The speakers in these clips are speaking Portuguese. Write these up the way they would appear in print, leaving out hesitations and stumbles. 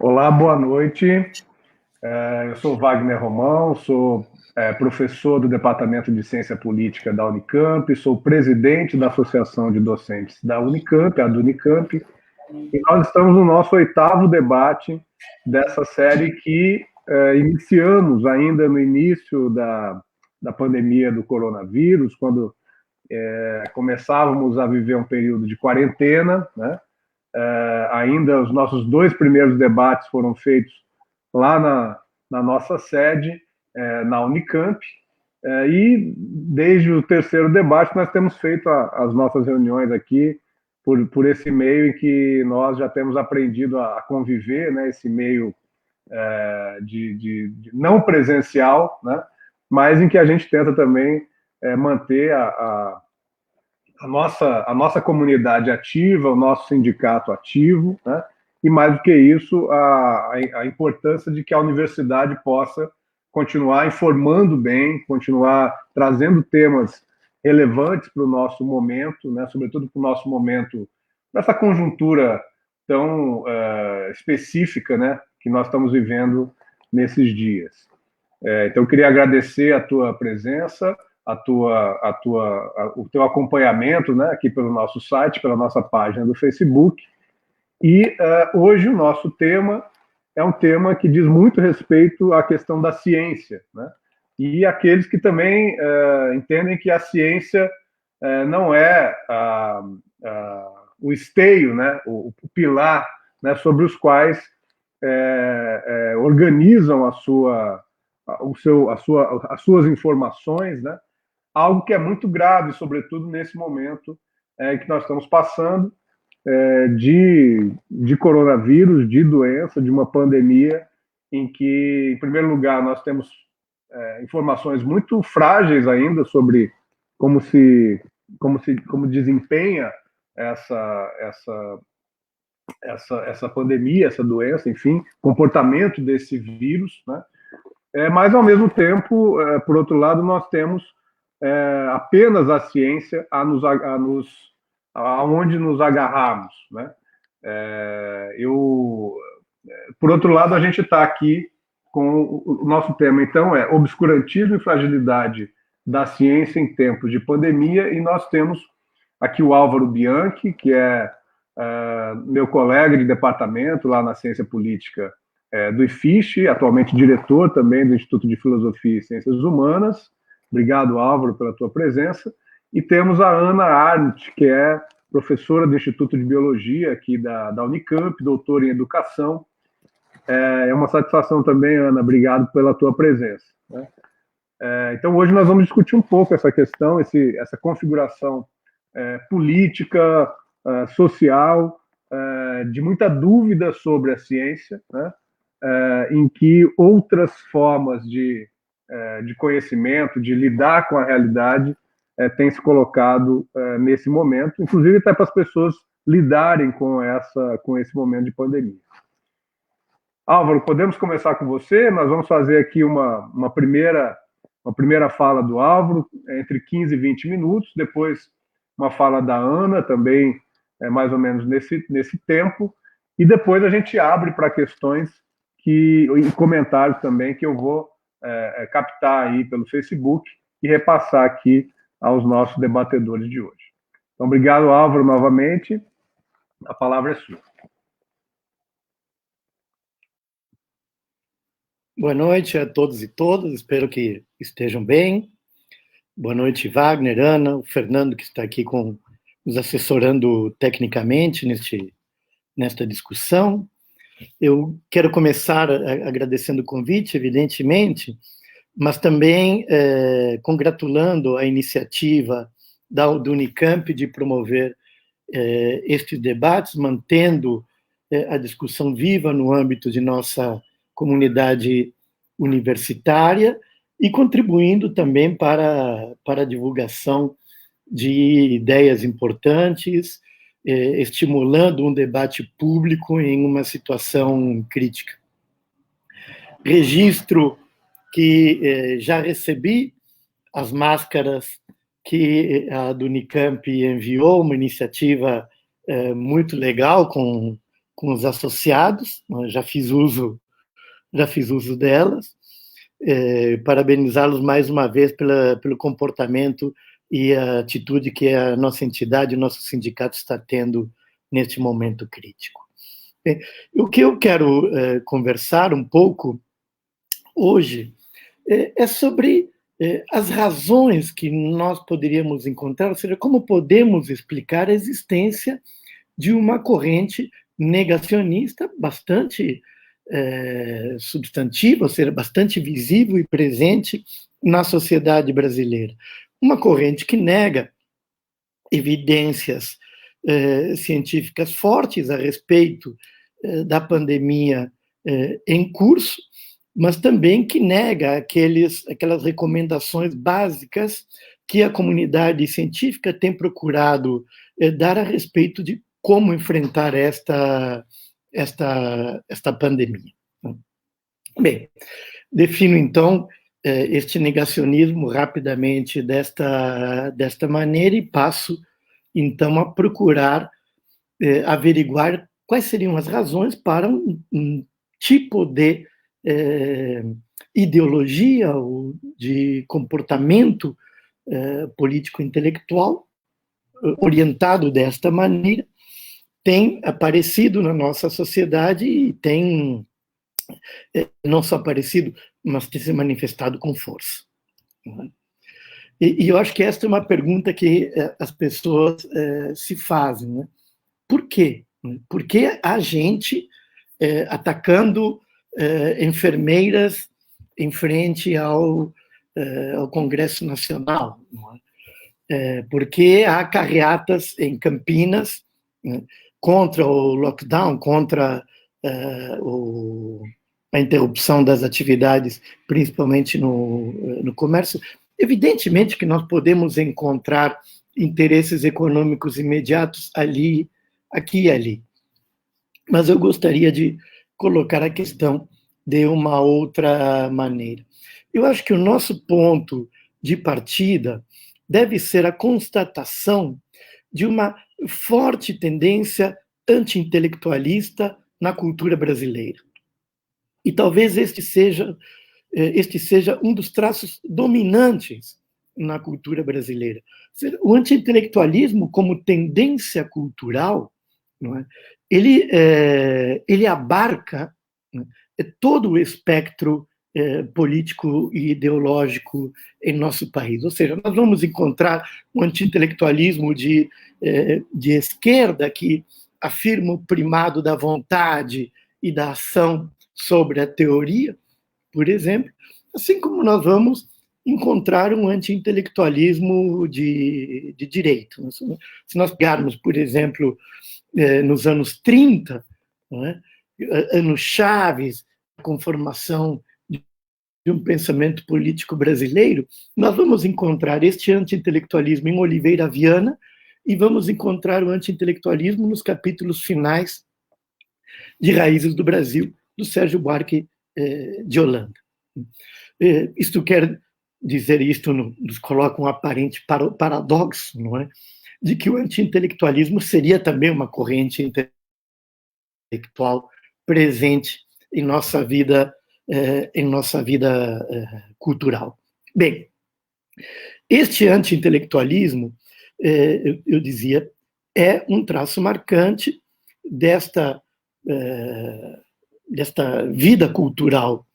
Olá, boa noite. Eu sou Wagner Romão, sou professor do Departamento de Ciência Política da Unicamp, sou presidente da Associação de Docentes da Unicamp, a do Unicamp, e nós estamos no nosso 8º debate dessa série que iniciamos ainda no início da pandemia do coronavírus, quando começávamos a viver um período de quarentena, né? Ainda os nossos 2 primeiros debates foram feitos lá na nossa sede, na Unicamp, e desde o 3º debate nós temos feito as nossas reuniões aqui por esse meio em que nós já temos aprendido a conviver, né, esse meio de não presencial, né, mas em que a gente tenta também manter a nossa comunidade ativa, o nosso sindicato ativo, né? E mais do que isso, a importância de que a universidade possa continuar informando bem, continuar trazendo temas relevantes para o nosso momento, né? Sobretudo para o nosso momento, nessa conjuntura tão específica, né? Que nós estamos vivendo nesses dias. Então, eu queria agradecer a tua presença, o teu acompanhamento, né, aqui pelo nosso site, pela nossa página do Facebook. E hoje o nosso tema é um tema que diz muito respeito à questão da ciência, né? E aqueles que também entendem que a ciência não é o esteio, né, o pilar, né, sobre os quais organizam as suas informações, né? Algo que é muito grave, sobretudo nesse momento que nós estamos passando de coronavírus, de doença, de uma pandemia, em que, em primeiro lugar, nós temos informações muito frágeis ainda sobre como desempenha essa pandemia, essa doença, enfim, comportamento desse vírus, né? Mas, ao mesmo tempo, por outro lado, nós temos apenas a ciência aonde nos agarrarmos, né? Por outro lado, a gente está aqui com o nosso tema, então, obscurantismo e fragilidade da ciência em tempos de pandemia, e nós temos aqui o Álvaro Bianchi, que é meu colega de departamento lá na Ciência Política do IFISH, atualmente diretor também do Instituto de Filosofia e Ciências Humanas. Obrigado, Álvaro, pela tua presença. E temos a Ana Arndt, que é professora do Instituto de Biologia aqui da Unicamp, doutora em Educação. É uma satisfação também, Ana, obrigado pela tua presença, né? Então, hoje nós vamos discutir um pouco essa questão, essa configuração política, social, de muita dúvida sobre a ciência, né? Em que outras formas de conhecimento, de lidar com a realidade, têm se colocado nesse momento, inclusive até para as pessoas lidarem com esse momento de pandemia. Álvaro, podemos começar com você? Nós vamos fazer aqui uma primeira fala do Álvaro, entre 15 e 20 minutos, depois uma fala da Ana, também mais ou menos nesse tempo, e depois a gente abre para questões e comentários também que eu vou captar aí pelo Facebook e repassar aqui aos nossos debatedores de hoje. Então, obrigado, Álvaro, novamente. A palavra é sua. Boa noite a todos e todas, espero que estejam bem. Boa noite, Wagner, Ana, o Fernando, que está aqui nos assessorando tecnicamente nesta discussão. Eu quero começar agradecendo o convite, evidentemente, mas também congratulando a iniciativa do Unicamp de promover estes debates, mantendo a discussão viva no âmbito de nossa comunidade universitária e contribuindo também para a divulgação de ideias importantes, estimulando um debate público em uma situação crítica. Registro que já recebi as máscaras que a do Unicamp enviou, uma iniciativa muito legal, com com os associados, já fiz uso delas, parabenizá-los mais uma vez pelo comportamento e a atitude que a nossa entidade, o nosso sindicato está tendo neste momento crítico. O que eu quero conversar um pouco hoje é sobre as razões que nós poderíamos encontrar, ou seja, como podemos explicar a existência de uma corrente negacionista bastante substantiva, ou seja, bastante visível e presente na sociedade brasileira. Uma corrente que nega evidências científicas fortes a respeito da pandemia em curso, mas também que nega aquelas recomendações básicas que a comunidade científica tem procurado dar a respeito de como enfrentar esta pandemia. Bem, defino então este negacionismo rapidamente desta maneira e passo então a procurar averiguar quais seriam as razões para um tipo de ideologia ou de comportamento político-intelectual orientado desta maneira tem aparecido na nossa sociedade e tem não só aparecido, mas tem se manifestado com força. E eu acho que esta é uma pergunta que as pessoas se fazem, né? Por quê? Por que a gente atacando enfermeiras em frente ao Congresso Nacional? Por que há carreatas em Campinas, né, contra o lockdown, contra a interrupção das atividades, principalmente no comércio? Evidentemente que nós podemos encontrar interesses econômicos imediatos aqui e ali. Mas eu gostaria de colocar a questão de uma outra maneira. Eu acho que o nosso ponto de partida deve ser a constatação de uma forte tendência anti-intelectualista na cultura brasileira. E talvez este seja um dos traços dominantes na cultura brasileira. O anti-intelectualismo, como tendência cultural, não é? Ele abarca, né, todo o espectro político e ideológico em nosso país. Ou seja, nós vamos encontrar um anti-intelectualismo de esquerda que afirma o primado da vontade e da ação sobre a teoria, por exemplo, assim como nós vamos encontrar um anti-intelectualismo de direito. Se nós pegarmos, por exemplo, nos anos 30, né, anos chaves, a conformação de um pensamento político brasileiro, nós vamos encontrar este anti-intelectualismo em Oliveira Viana e vamos encontrar o anti-intelectualismo nos capítulos finais de Raízes do Brasil, do Sérgio Buarque de Holanda. Isto quer dizer, isto nos coloca um aparente paradoxo, não é? De que o anti-intelectualismo seria também uma corrente intelectual presente em nossa vida cultural. Bem, este anti-intelectualismo, eu dizia, é um traço marcante desta vida cultural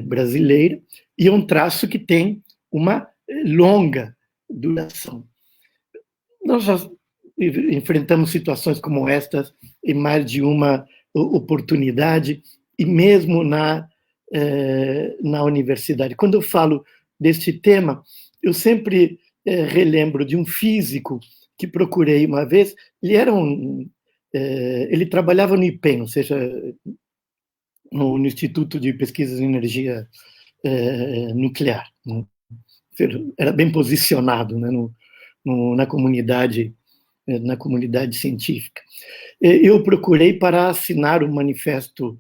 brasileira e é um traço que tem uma longa duração. Nós já enfrentamos situações como estas em mais de uma oportunidade e mesmo na universidade. Quando eu falo deste tema, eu sempre relembro de um físico que procurei uma vez. Ele trabalhava no IPEM, ou seja, no Instituto de Pesquisas em Energia Nuclear. Era bem posicionado, né, na comunidade científica. Eu procurei para assinar um manifesto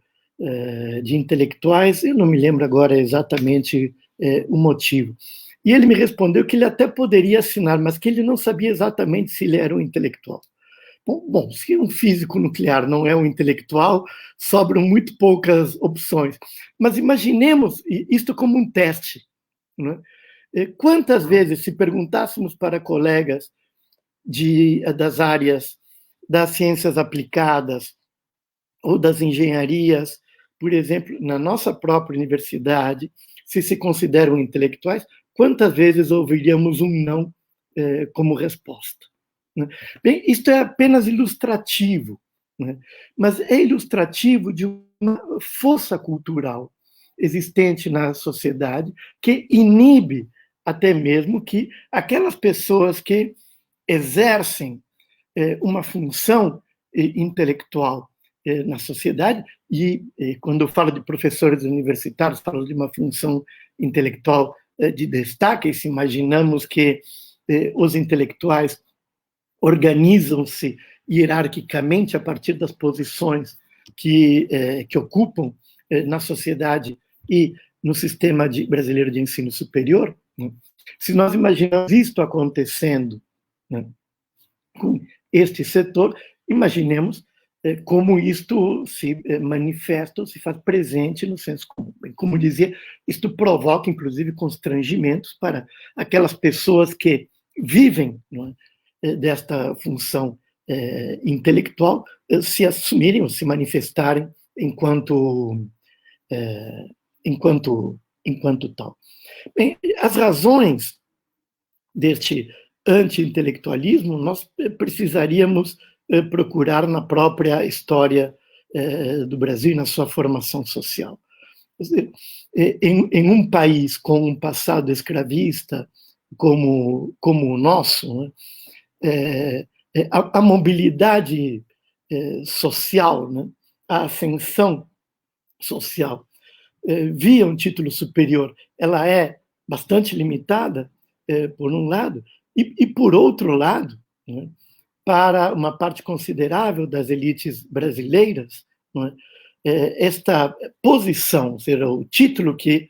de intelectuais, eu não me lembro agora exatamente o motivo. E ele me respondeu que ele até poderia assinar, mas que ele não sabia exatamente se ele era um intelectual. Bom, se um físico nuclear não é um intelectual, sobram muito poucas opções. Mas imaginemos isto como um teste, né? Quantas vezes, se perguntássemos para colegas das áreas das ciências aplicadas ou das engenharias, por exemplo, na nossa própria universidade, se consideram intelectuais, quantas vezes ouviríamos um não como resposta? Né? Bem, isto é apenas ilustrativo, né? Mas é ilustrativo de uma força cultural existente na sociedade que inibe até mesmo que aquelas pessoas que exercem uma função intelectual na sociedade, e quando eu falo de professores universitários, falo de uma função intelectual de destaque, e se imaginamos que os intelectuais organizam-se hierarquicamente a partir das posições que ocupam na sociedade e no sistema brasileiro de ensino superior, né? Se nós imaginamos isto acontecendo, né, com este setor, imaginemos como isto se manifesta, se faz presente no senso comum. Como dizia, isto provoca, inclusive, constrangimentos para aquelas pessoas que vivem, não é, desta função intelectual, se assumirem ou se manifestarem enquanto tal. Bem, as razões deste anti-intelectualismo nós precisaríamos procurar na própria história do Brasil e na sua formação social. Quer dizer, em um país com um passado escravista como o nosso, né, a mobilidade social, né, a ascensão social via um título superior, ela é bastante limitada, por um lado, e por outro lado, né, para uma parte considerável das elites brasileiras, né, esta posição, ou seja, o título que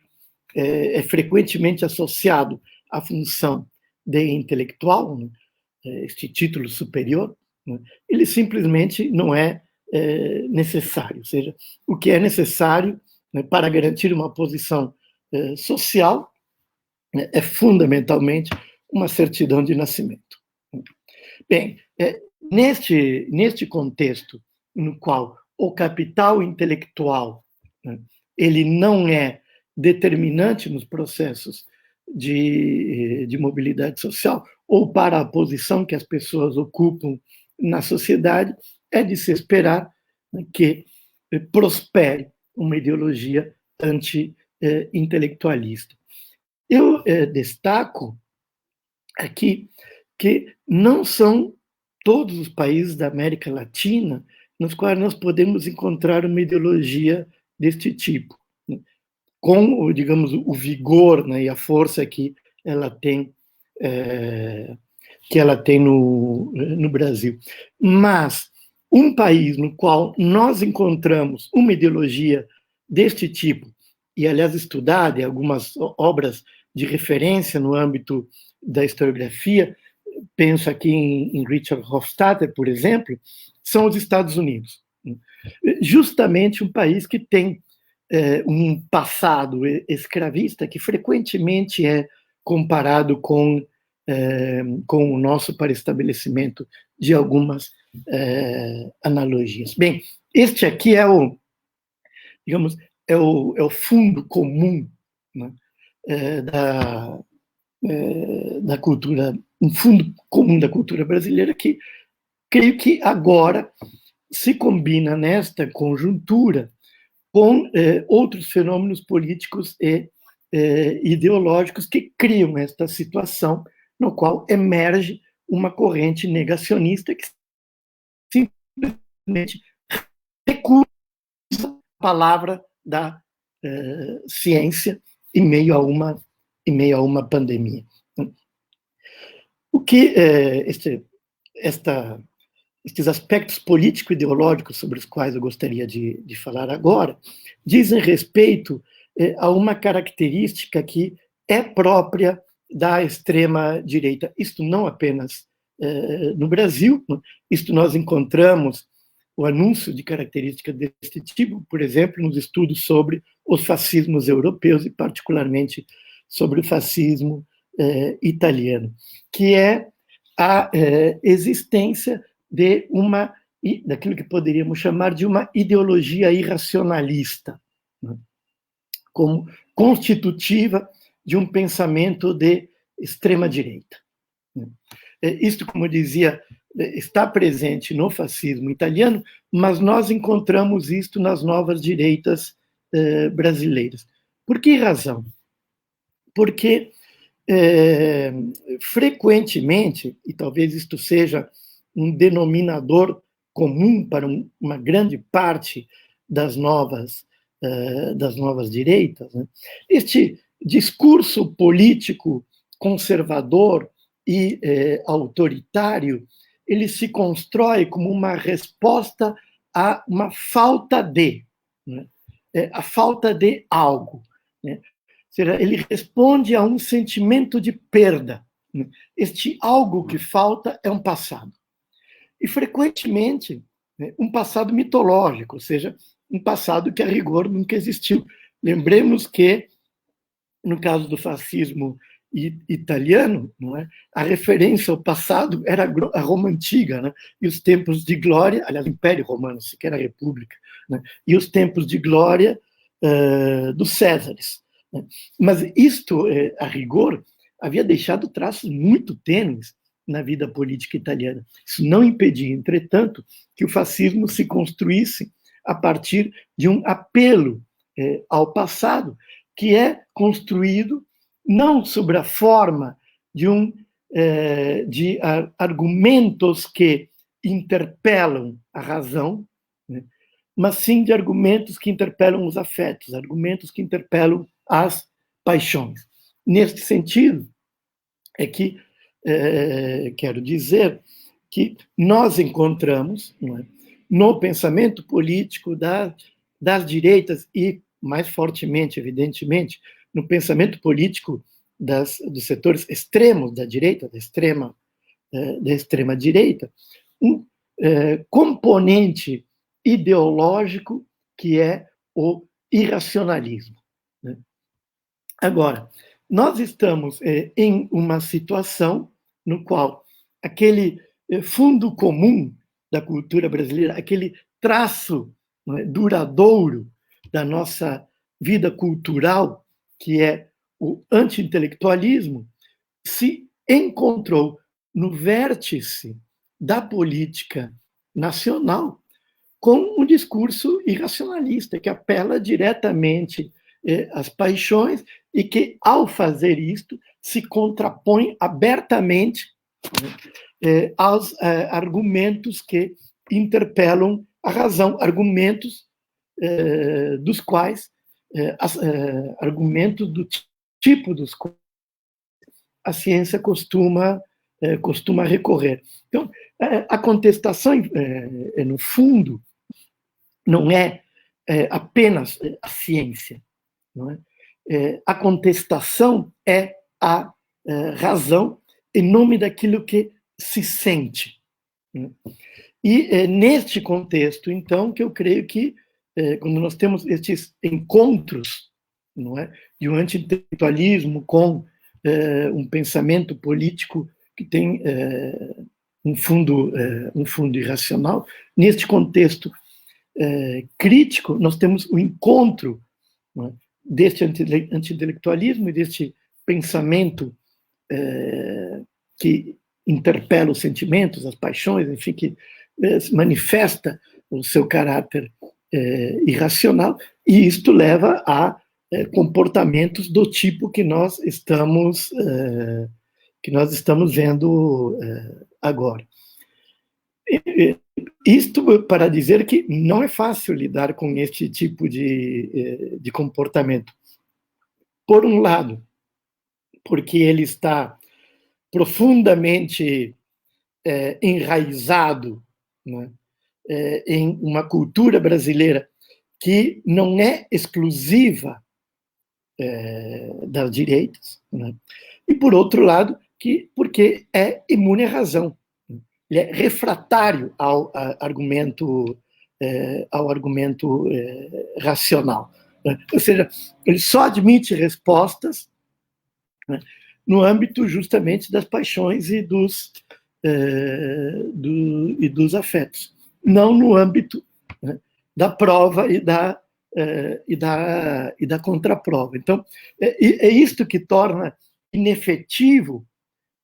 é frequentemente associado à função de intelectual, né, este título superior, né, ele simplesmente não é necessário. Ou seja, o que é necessário, né, para garantir uma posição social, né, é fundamentalmente uma certidão de nascimento. Bem, neste contexto no qual o capital intelectual, né, ele não é determinante nos processos de mobilidade social ou para a posição que as pessoas ocupam na sociedade, é de se esperar, né, que prospere uma ideologia anti-intelectualista. Eu destaco aqui que não são todos os países da América Latina nos quais nós podemos encontrar uma ideologia deste tipo, né, com, digamos, o vigor, né, e a força que ela tem no Brasil. Mas um país no qual nós encontramos uma ideologia deste tipo, e aliás estudada em algumas obras de referência no âmbito da historiografia, penso aqui em Richard Hofstadter, por exemplo, são os Estados Unidos. Justamente um país que tem um passado escravista que frequentemente é comparado com o nosso para estabelecimento de algumas analogias. Bem, este aqui é o fundo comum, né, da cultura, um fundo comum da cultura brasileira que creio que agora se combina nesta conjuntura com outros fenômenos políticos e ideológicos que criam esta situação no qual emerge uma corrente negacionista que simplesmente recusa a palavra da ciência em meio a uma pandemia. O que estes aspectos político-ideológicos sobre os quais eu gostaria de falar agora dizem respeito a uma característica que é própria da extrema-direita. Isto não apenas no Brasil. Isto nós encontramos o anúncio de características deste tipo, por exemplo, nos estudos sobre os fascismos europeus e particularmente sobre o fascismo italiano, que é a existência de daquilo que poderíamos chamar de uma ideologia irracionalista, né, como constitutiva de um pensamento de extrema-direita. Isto, como eu dizia, está presente no fascismo italiano, mas nós encontramos isto nas novas direitas brasileiras. Por que razão? Porque, frequentemente, e talvez isto seja um denominador comum para uma grande parte das novas direitas, né, este discurso político conservador e autoritário, ele se constrói como uma resposta a uma falta de, né, a falta de algo, né? Ou seja, ele responde a um sentimento de perda, né? Este algo que falta é um passado. E, frequentemente, né, um passado mitológico, ou seja, um passado que, a rigor, nunca existiu. Lembremos que, no caso do fascismo italiano, não é? A referência ao passado era a Roma Antiga, né? E os tempos de glória, aliás, o Império Romano, sequer a República, né? E os tempos de glória dos Césares. Né? Mas isto, a rigor, havia deixado traços muito tênues na vida política italiana. Isso não impedia, entretanto, que o fascismo se construísse a partir de um apelo ao passado, que é construído não sobre a forma de argumentos que interpelam a razão, né, mas sim de argumentos que interpelam os afetos, argumentos que interpelam as paixões. Neste sentido, é que quero dizer que nós encontramos, não é, no pensamento político das direitas e, mais fortemente, evidentemente, no pensamento político dos setores extremos da direita, da extrema-direita, um componente ideológico que é o irracionalismo. Né? Agora, nós estamos em uma situação no qual aquele fundo comum da cultura brasileira, aquele traço, não é, duradouro da nossa vida cultural, que é o anti-intelectualismo, se encontrou no vértice da política nacional com um discurso irracionalista, que apela diretamente às paixões e que, ao fazer isto, se contrapõe abertamente aos argumentos que interpelam a razão, argumentos dos quais argumentos do tipo dos quais a ciência costuma recorrer. Então, a contestação, no fundo, não é apenas a ciência, não é? A contestação é a razão em nome daquilo que se sente. Né? E neste contexto, então, que eu creio que quando nós temos estes encontros, não é, de um anti-intelectualismo com um pensamento político que tem um fundo irracional, neste contexto crítico, nós temos o encontro, não é, deste anti-intelectualismo e deste pensamento que interpela os sentimentos, as paixões, enfim, que manifesta o seu caráter irracional, e isto leva a comportamentos do tipo que nós estamos vendo agora. Isto para dizer que não é fácil lidar com este tipo de comportamento. Por um lado, porque ele está profundamente enraizado, né, em uma cultura brasileira que não é exclusiva das direitas, né? E, por outro lado, porque é imune à razão. ele é refratário ao argumento racional, né? Ou seja, ele só admite respostas, né, no âmbito justamente das paixões e dos afetos, não no âmbito, né, da prova e da contraprova. Então, é isto que torna inefetivo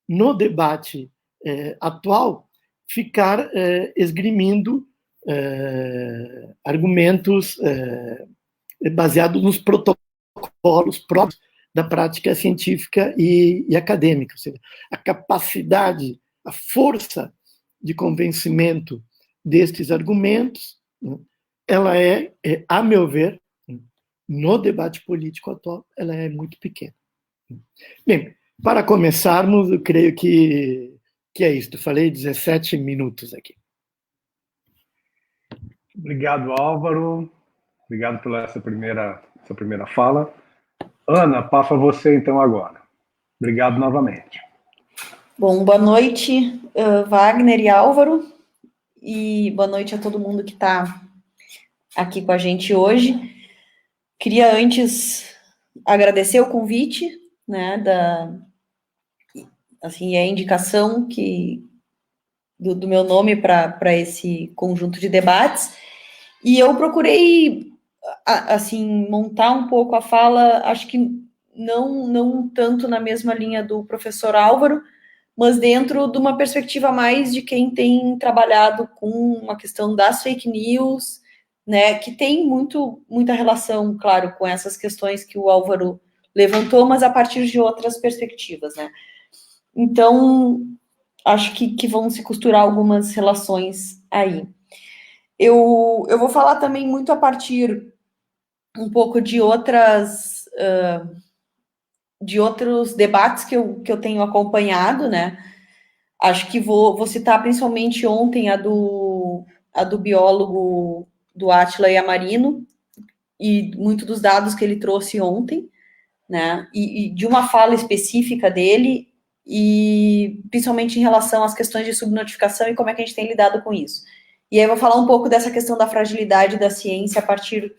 no debate atual ficar esgrimindo argumentos baseados nos protocolos próprios da prática científica e acadêmica. Ou seja, a capacidade, a força de convencimento destes argumentos, né, ela a meu ver, no debate político atual, ela é muito pequena. Bem, para começarmos, eu creio que é isso. Falei 17 minutos aqui. Obrigado, Álvaro. Obrigado pela essa primeira fala. Ana, passo a você então agora. Obrigado novamente. Bom, boa noite, Wagner e Álvaro, e boa noite a todo mundo que está aqui com a gente hoje. Queria antes agradecer o convite, né, assim, a indicação do meu nome para esse conjunto de debates, e eu procurei, assim, montar um pouco a fala, acho que não tanto na mesma linha do professor Álvaro, mas dentro de uma perspectiva mais de quem tem trabalhado com a questão das fake news, né, que tem muita relação, claro, com essas questões que o Álvaro levantou, mas a partir de outras perspectivas, né. Então, acho que vão se costurar algumas relações aí. Eu vou falar também muito a partir um pouco de outros debates que eu tenho acompanhado, né. Acho que vou citar principalmente ontem a do biólogo do Átila Yamarino, e muito dos dados que ele trouxe ontem, né, e de uma fala específica dele, e principalmente em relação às questões de subnotificação e como é que a gente tem lidado com isso. E aí eu vou falar um pouco dessa questão da fragilidade da ciência a partir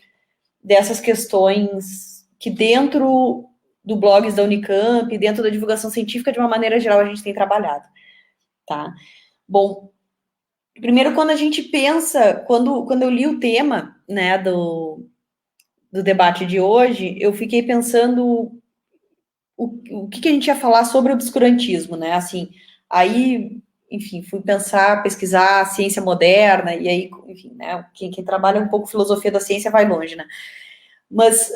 dessas questões que dentro do blogs da Unicamp, dentro da divulgação científica, de uma maneira geral, a gente tem trabalhado, tá? Bom, primeiro, quando a gente pensa, quando eu li o tema, né, do debate de hoje, eu fiquei pensando o que a gente ia falar sobre obscurantismo, né, assim, aí, enfim, fui pesquisar a ciência moderna, e aí, enfim, né, quem trabalha um pouco filosofia da ciência vai longe, né, mas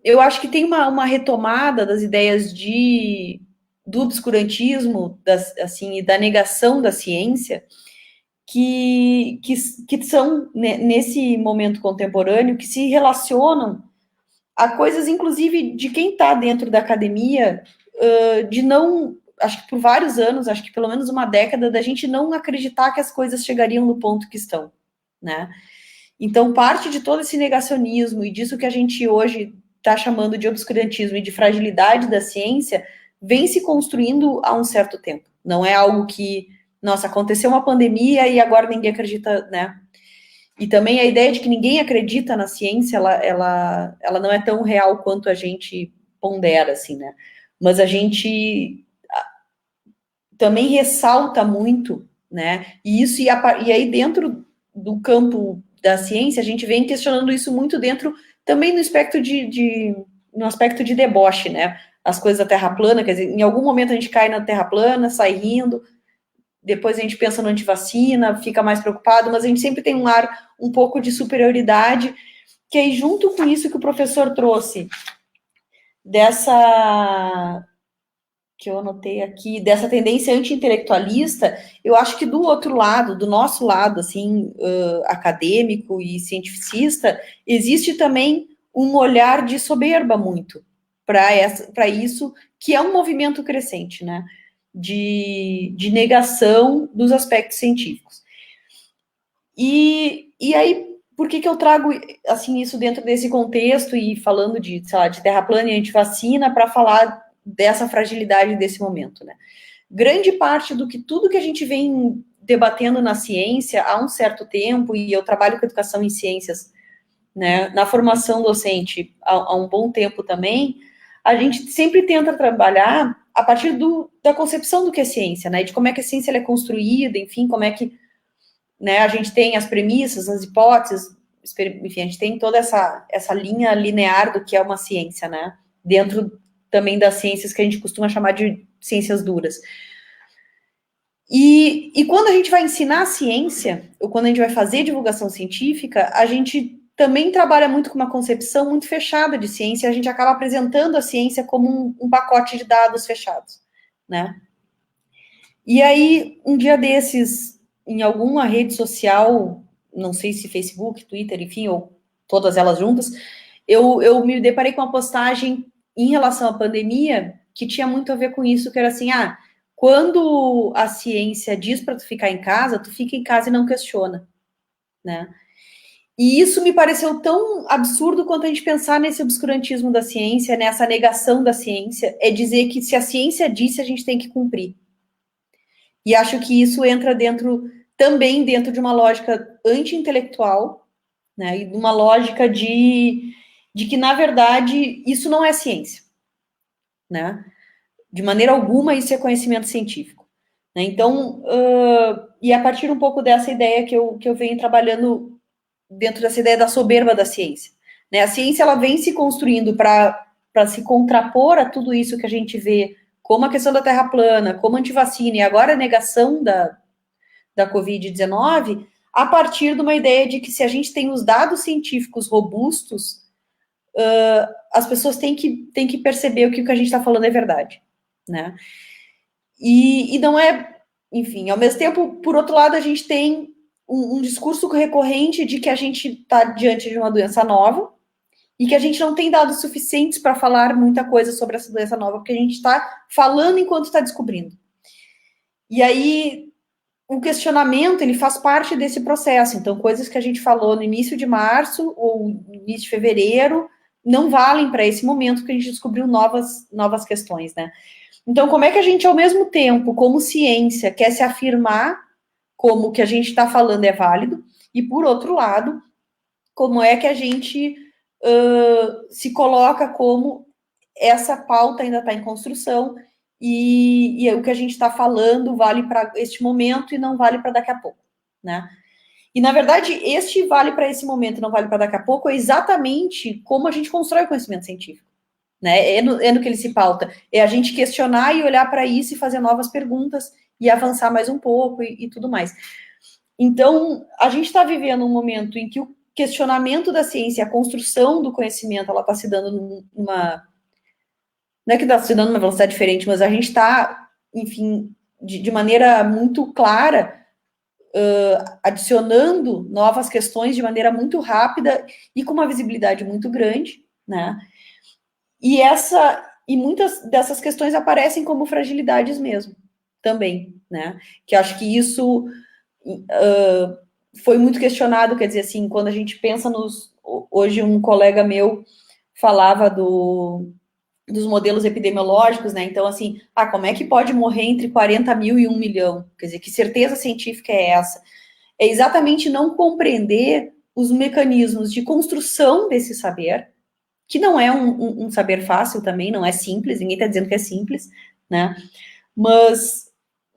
eu acho que tem uma retomada das ideias do obscurantismo, assim, e da negação da ciência, que são, nesse momento contemporâneo, que se relacionam a coisas, inclusive, de quem está dentro da academia, de não, acho que por vários anos, acho que pelo menos uma década, da gente não acreditar que as coisas chegariam no ponto que estão, né? Então, parte de todo esse negacionismo e disso que a gente hoje está chamando de obscurantismo e de fragilidade da ciência, vem se construindo há um certo tempo. Não é algo que, nossa, aconteceu uma pandemia e agora ninguém acredita, né? E também a ideia de que ninguém acredita na ciência, ela não é tão real quanto a gente pondera, assim, né? Mas a gente também ressalta muito, né? E isso, e aí dentro do campo da ciência, a gente vem questionando isso muito dentro, também no aspecto no aspecto de deboche, né? As coisas da Terra plana, quer dizer, em algum momento a gente cai na Terra plana, sai rindo, depois a gente pensa no antivacina, fica mais preocupado, mas a gente sempre tem um ar um pouco de superioridade, que aí junto com isso que o professor trouxe, que eu anotei aqui, dessa tendência anti-intelectualista, eu acho que do outro lado, do nosso lado, assim, acadêmico e cientificista, existe também um olhar de soberba muito para isso, que é um movimento crescente, né, de negação dos aspectos científicos. E aí, por que eu trago, assim, isso dentro desse contexto e falando de, sei lá, de terra plana e antivacina, para falar dessa fragilidade desse momento, né? grande parte tudo que a gente vem debatendo na ciência há um certo tempo, e eu trabalho com educação em ciências, né, na formação docente há um bom tempo também, a gente sempre tenta trabalhar a partir da concepção do que é ciência, né, de como é que a ciência ela é construída, enfim, como é que, né, a gente tem as premissas, as hipóteses, enfim, a gente tem toda essa linha linear do que é uma ciência, né, dentro também das ciências que a gente costuma chamar de ciências duras. E quando a gente vai ensinar a ciência, ou quando a gente vai fazer divulgação científica, a gente também trabalha muito com uma concepção muito fechada de ciência, a gente acaba apresentando a ciência como um pacote de dados fechados, né? E aí, um dia desses, em alguma rede social, não sei se Facebook, Twitter, enfim, ou todas elas juntas, eu me deparei com uma postagem em relação à pandemia que tinha muito a ver com isso, que era assim, quando a ciência diz para tu ficar em casa, tu fica em casa e não questiona, né? E isso me pareceu tão absurdo quanto a gente pensar nesse obscurantismo da ciência, nessa negação da ciência, é dizer que se a ciência disse, a gente tem que cumprir. E acho que isso entra também dentro de uma lógica anti-intelectual, né, e de uma lógica de que, na verdade, isso não é ciência, né? De maneira alguma, isso é conhecimento científico. Né? Então, e a partir um pouco dessa ideia que eu venho trabalhando dentro dessa ideia da soberba da ciência. Né? A ciência ela vem se construindo para se contrapor a tudo isso que a gente vê, como a questão da terra plana, como antivacina, e agora a negação da Covid-19, a partir de uma ideia de que se a gente tem os dados científicos robustos, as pessoas têm que perceber que o que a gente está falando é verdade. Né? E não é, enfim, ao mesmo tempo, por outro lado, a gente tem um discurso recorrente de que a gente está diante de uma doença nova e que a gente não tem dados suficientes para falar muita coisa sobre essa doença nova, porque a gente está falando enquanto está descobrindo. E aí, o questionamento, ele faz parte desse processo. Então, coisas que a gente falou no início de março ou no início de fevereiro não valem para esse momento, porque a gente descobriu novas questões, né? Então, como é que a gente, ao mesmo tempo, como ciência, quer se afirmar como o que a gente está falando é válido, e, por outro lado, como é que a gente se coloca como essa pauta ainda está em construção e o que a gente está falando vale para este momento e não vale para daqui a pouco, né? E, na verdade, este vale para esse momento e não vale para daqui a pouco é exatamente como a gente constrói o conhecimento científico. Né? É no que ele se pauta. É a gente questionar e olhar para isso e fazer novas perguntas e avançar mais um pouco e tudo mais. Então, a gente está vivendo um momento em que o questionamento da ciência, a construção do conhecimento, ela está se dando numa... Não é que está se dando numa velocidade diferente, mas a gente está, enfim, de maneira muito clara, adicionando novas questões de maneira muito rápida e com uma visibilidade muito grande, né? E muitas dessas questões aparecem como fragilidades mesmo, também, né? Que acho que isso foi muito questionado, quer dizer, assim, quando a gente pensa hoje um colega meu falava dos modelos epidemiológicos, né? Então, assim, como é que pode morrer entre 40 mil e 1 milhão? Quer dizer, que certeza científica é essa? É exatamente não compreender os mecanismos de construção desse saber, que não é um saber fácil também, não é simples, ninguém está dizendo que é simples, né? Mas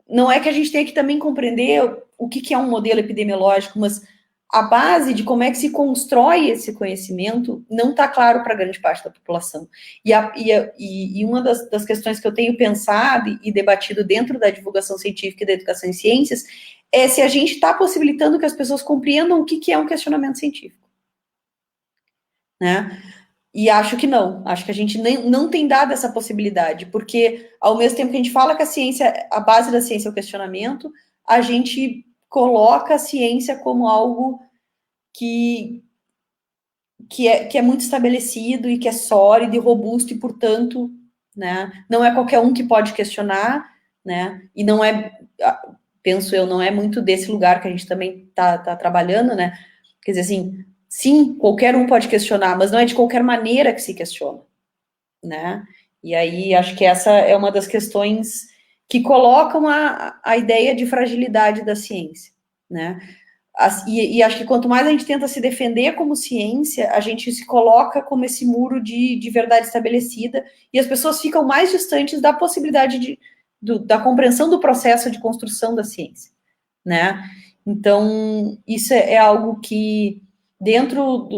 não é que a gente tenha que também compreender o que é um modelo epidemiológico, mas a base de como é que se constrói esse conhecimento não está claro para grande parte da população. E uma das questões que eu tenho pensado e debatido dentro da divulgação científica e da educação em ciências é se a gente está possibilitando que as pessoas compreendam o que é um questionamento científico. Né? E acho que não. Acho que a gente não tem dado essa possibilidade, porque ao mesmo tempo que a gente fala que a base da ciência é o questionamento, a gente coloca a ciência como algo que é muito estabelecido e que é sólido e robusto e, portanto, né, não é qualquer um que pode questionar, né, e não é, penso eu, não é muito desse lugar que a gente também está trabalhando, né, quer dizer assim, sim, qualquer um pode questionar, mas não é de qualquer maneira que se questiona, né, e aí acho que essa é uma das questões que colocam a ideia de fragilidade da ciência, né? E acho que quanto mais a gente tenta se defender como ciência, a gente se coloca como esse muro de verdade estabelecida, e as pessoas ficam mais distantes da possibilidade da compreensão do processo de construção da ciência, né? Então, isso é algo que, dentro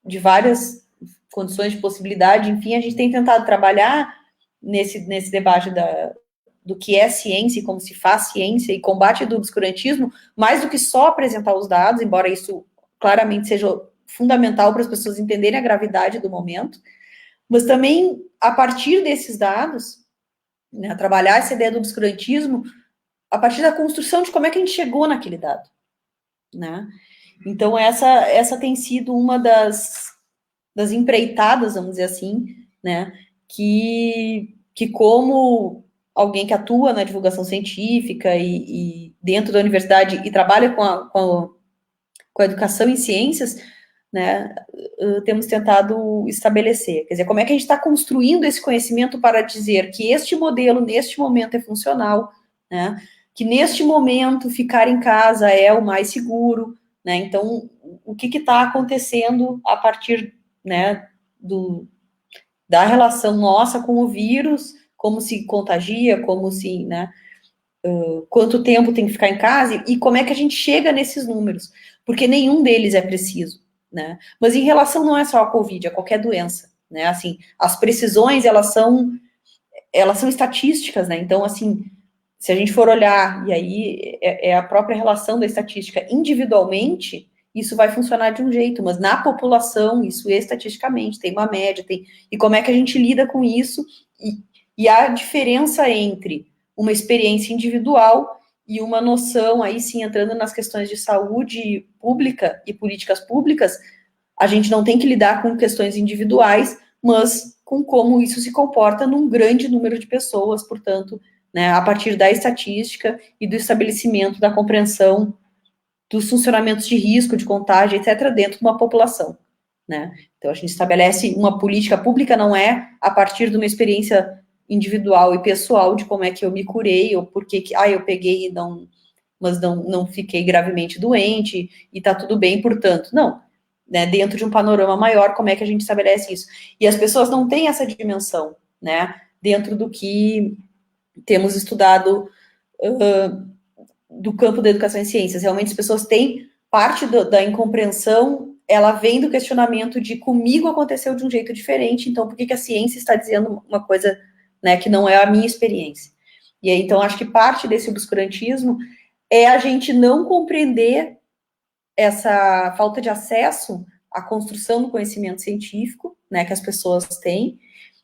de várias condições de possibilidade, enfim, a gente tem tentado trabalhar nesse debate do que é ciência e como se faz ciência e combate do obscurantismo, mais do que só apresentar os dados, embora isso claramente seja fundamental para as pessoas entenderem a gravidade do momento, mas também, a partir desses dados, né, trabalhar essa ideia do obscurantismo a partir da construção de como é que a gente chegou naquele dado, né? Então, essa tem sido uma das empreitadas, vamos dizer assim, né, que como alguém que atua na divulgação científica e dentro da universidade e trabalha com a educação em ciências, né, temos tentado estabelecer. Quer dizer, como é que a gente está construindo esse conhecimento para dizer que este modelo, neste momento, é funcional, né, que neste momento ficar em casa é o mais seguro, né, então, o que está acontecendo a partir, né, da relação nossa com o vírus, como se contagia, como se, né, quanto tempo tem que ficar em casa, e como é que a gente chega nesses números, porque nenhum deles é preciso, né, mas em relação não é só a Covid, é qualquer doença, né, assim, as precisões, elas são estatísticas, né, então, assim, se a gente for olhar, e aí é a própria relação da estatística individualmente, isso vai funcionar de um jeito, mas na população, isso estatisticamente, tem uma média, e como é que a gente lida com isso, e a diferença entre uma experiência individual e uma noção, aí sim, entrando nas questões de saúde pública e políticas públicas, a gente não tem que lidar com questões individuais, mas com como isso se comporta num grande número de pessoas, portanto, né, a partir da estatística e do estabelecimento da compreensão dos funcionamentos de risco, de contágio, etc., dentro de uma população, né? Então, a gente estabelece uma política pública, não é a partir de uma experiência individual e pessoal de como é que eu me curei, ou porque eu peguei e mas não fiquei gravemente doente, e tá tudo bem, portanto, não. Né, dentro de um panorama maior, como é que a gente estabelece isso? E as pessoas não têm essa dimensão, né, dentro do que temos estudado do campo da educação em ciências. Realmente as pessoas têm parte da incompreensão, ela vem do questionamento de comigo aconteceu de um jeito diferente, então por que a ciência está dizendo uma coisa, né, que não é a minha experiência? E aí, então, acho que parte desse obscurantismo é a gente não compreender essa falta de acesso à construção do conhecimento científico, né, que as pessoas têm,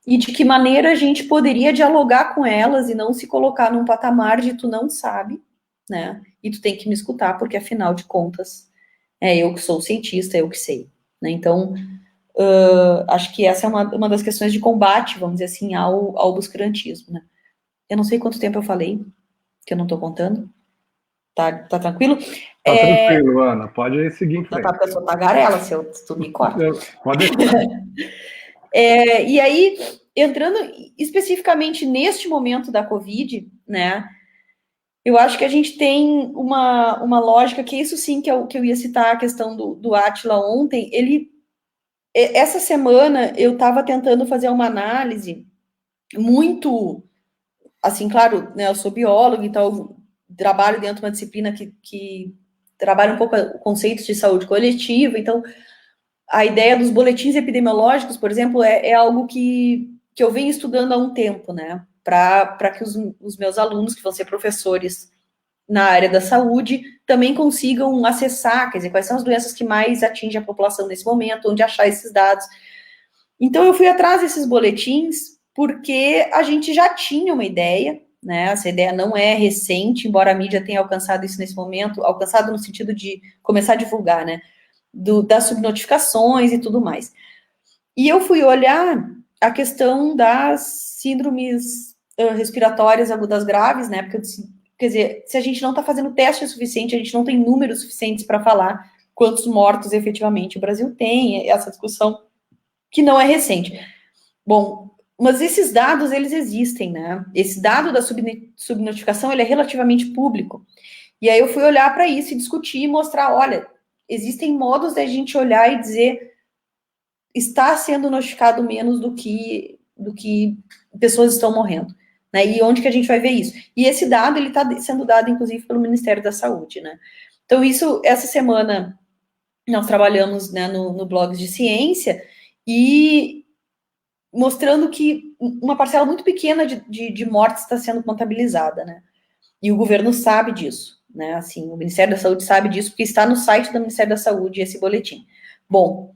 e de que maneira a gente poderia dialogar com elas e não se colocar num patamar de tu não sabe, né, e tu tem que me escutar, porque afinal de contas, é eu que sou cientista, eu que sei, né, então, acho que essa é uma das questões de combate, vamos dizer assim, ao obscurantismo, né. Eu não sei quanto tempo eu falei, que eu não tô contando, tá tranquilo? Tá tranquilo, Ana, pode seguir em frente. Tá, porque eu sou tagarela, se tu me corta. Pode deixar. E aí, entrando especificamente neste momento da Covid, né, eu acho que a gente tem uma lógica, que isso sim que eu ia citar, a questão do Átila ontem, essa semana eu estava tentando fazer uma análise muito, assim, claro, né, eu sou bióloga, então trabalho dentro de uma disciplina que trabalha um pouco conceitos de saúde coletiva, então a ideia dos boletins epidemiológicos, por exemplo, é algo que eu venho estudando há um tempo, né, para que os meus alunos, que vão ser professores na área da saúde, também consigam acessar, quer dizer, quais são as doenças que mais atingem a população nesse momento, onde achar esses dados. Então, eu fui atrás desses boletins, porque a gente já tinha uma ideia, né, essa ideia não é recente, embora a mídia tenha alcançado isso nesse momento, alcançado no sentido de começar a divulgar, né, das subnotificações e tudo mais. E eu fui olhar a questão das síndromes respiratórias agudas graves, né, porque, quer dizer, se a gente não está fazendo teste suficiente, a gente não tem números suficientes para falar quantos mortos efetivamente o Brasil tem, essa discussão que não é recente. Bom, Mas esses dados, eles existem, né? Esse dado da subnotificação, ele é relativamente público. E aí eu fui olhar para isso e discutir e mostrar, olha, existem modos da gente olhar e dizer está sendo notificado menos do que pessoas estão morrendo, né? E onde que a gente vai ver isso? E esse dado, ele está sendo dado, inclusive, pelo Ministério da Saúde, né? Então, isso, essa semana, nós trabalhamos, né, no Blogs de Ciência e mostrando que uma parcela muito pequena de mortes está sendo contabilizada, né? E o governo sabe disso, né? Assim, o Ministério da Saúde sabe disso, porque está no site do Ministério da Saúde esse boletim. Bom,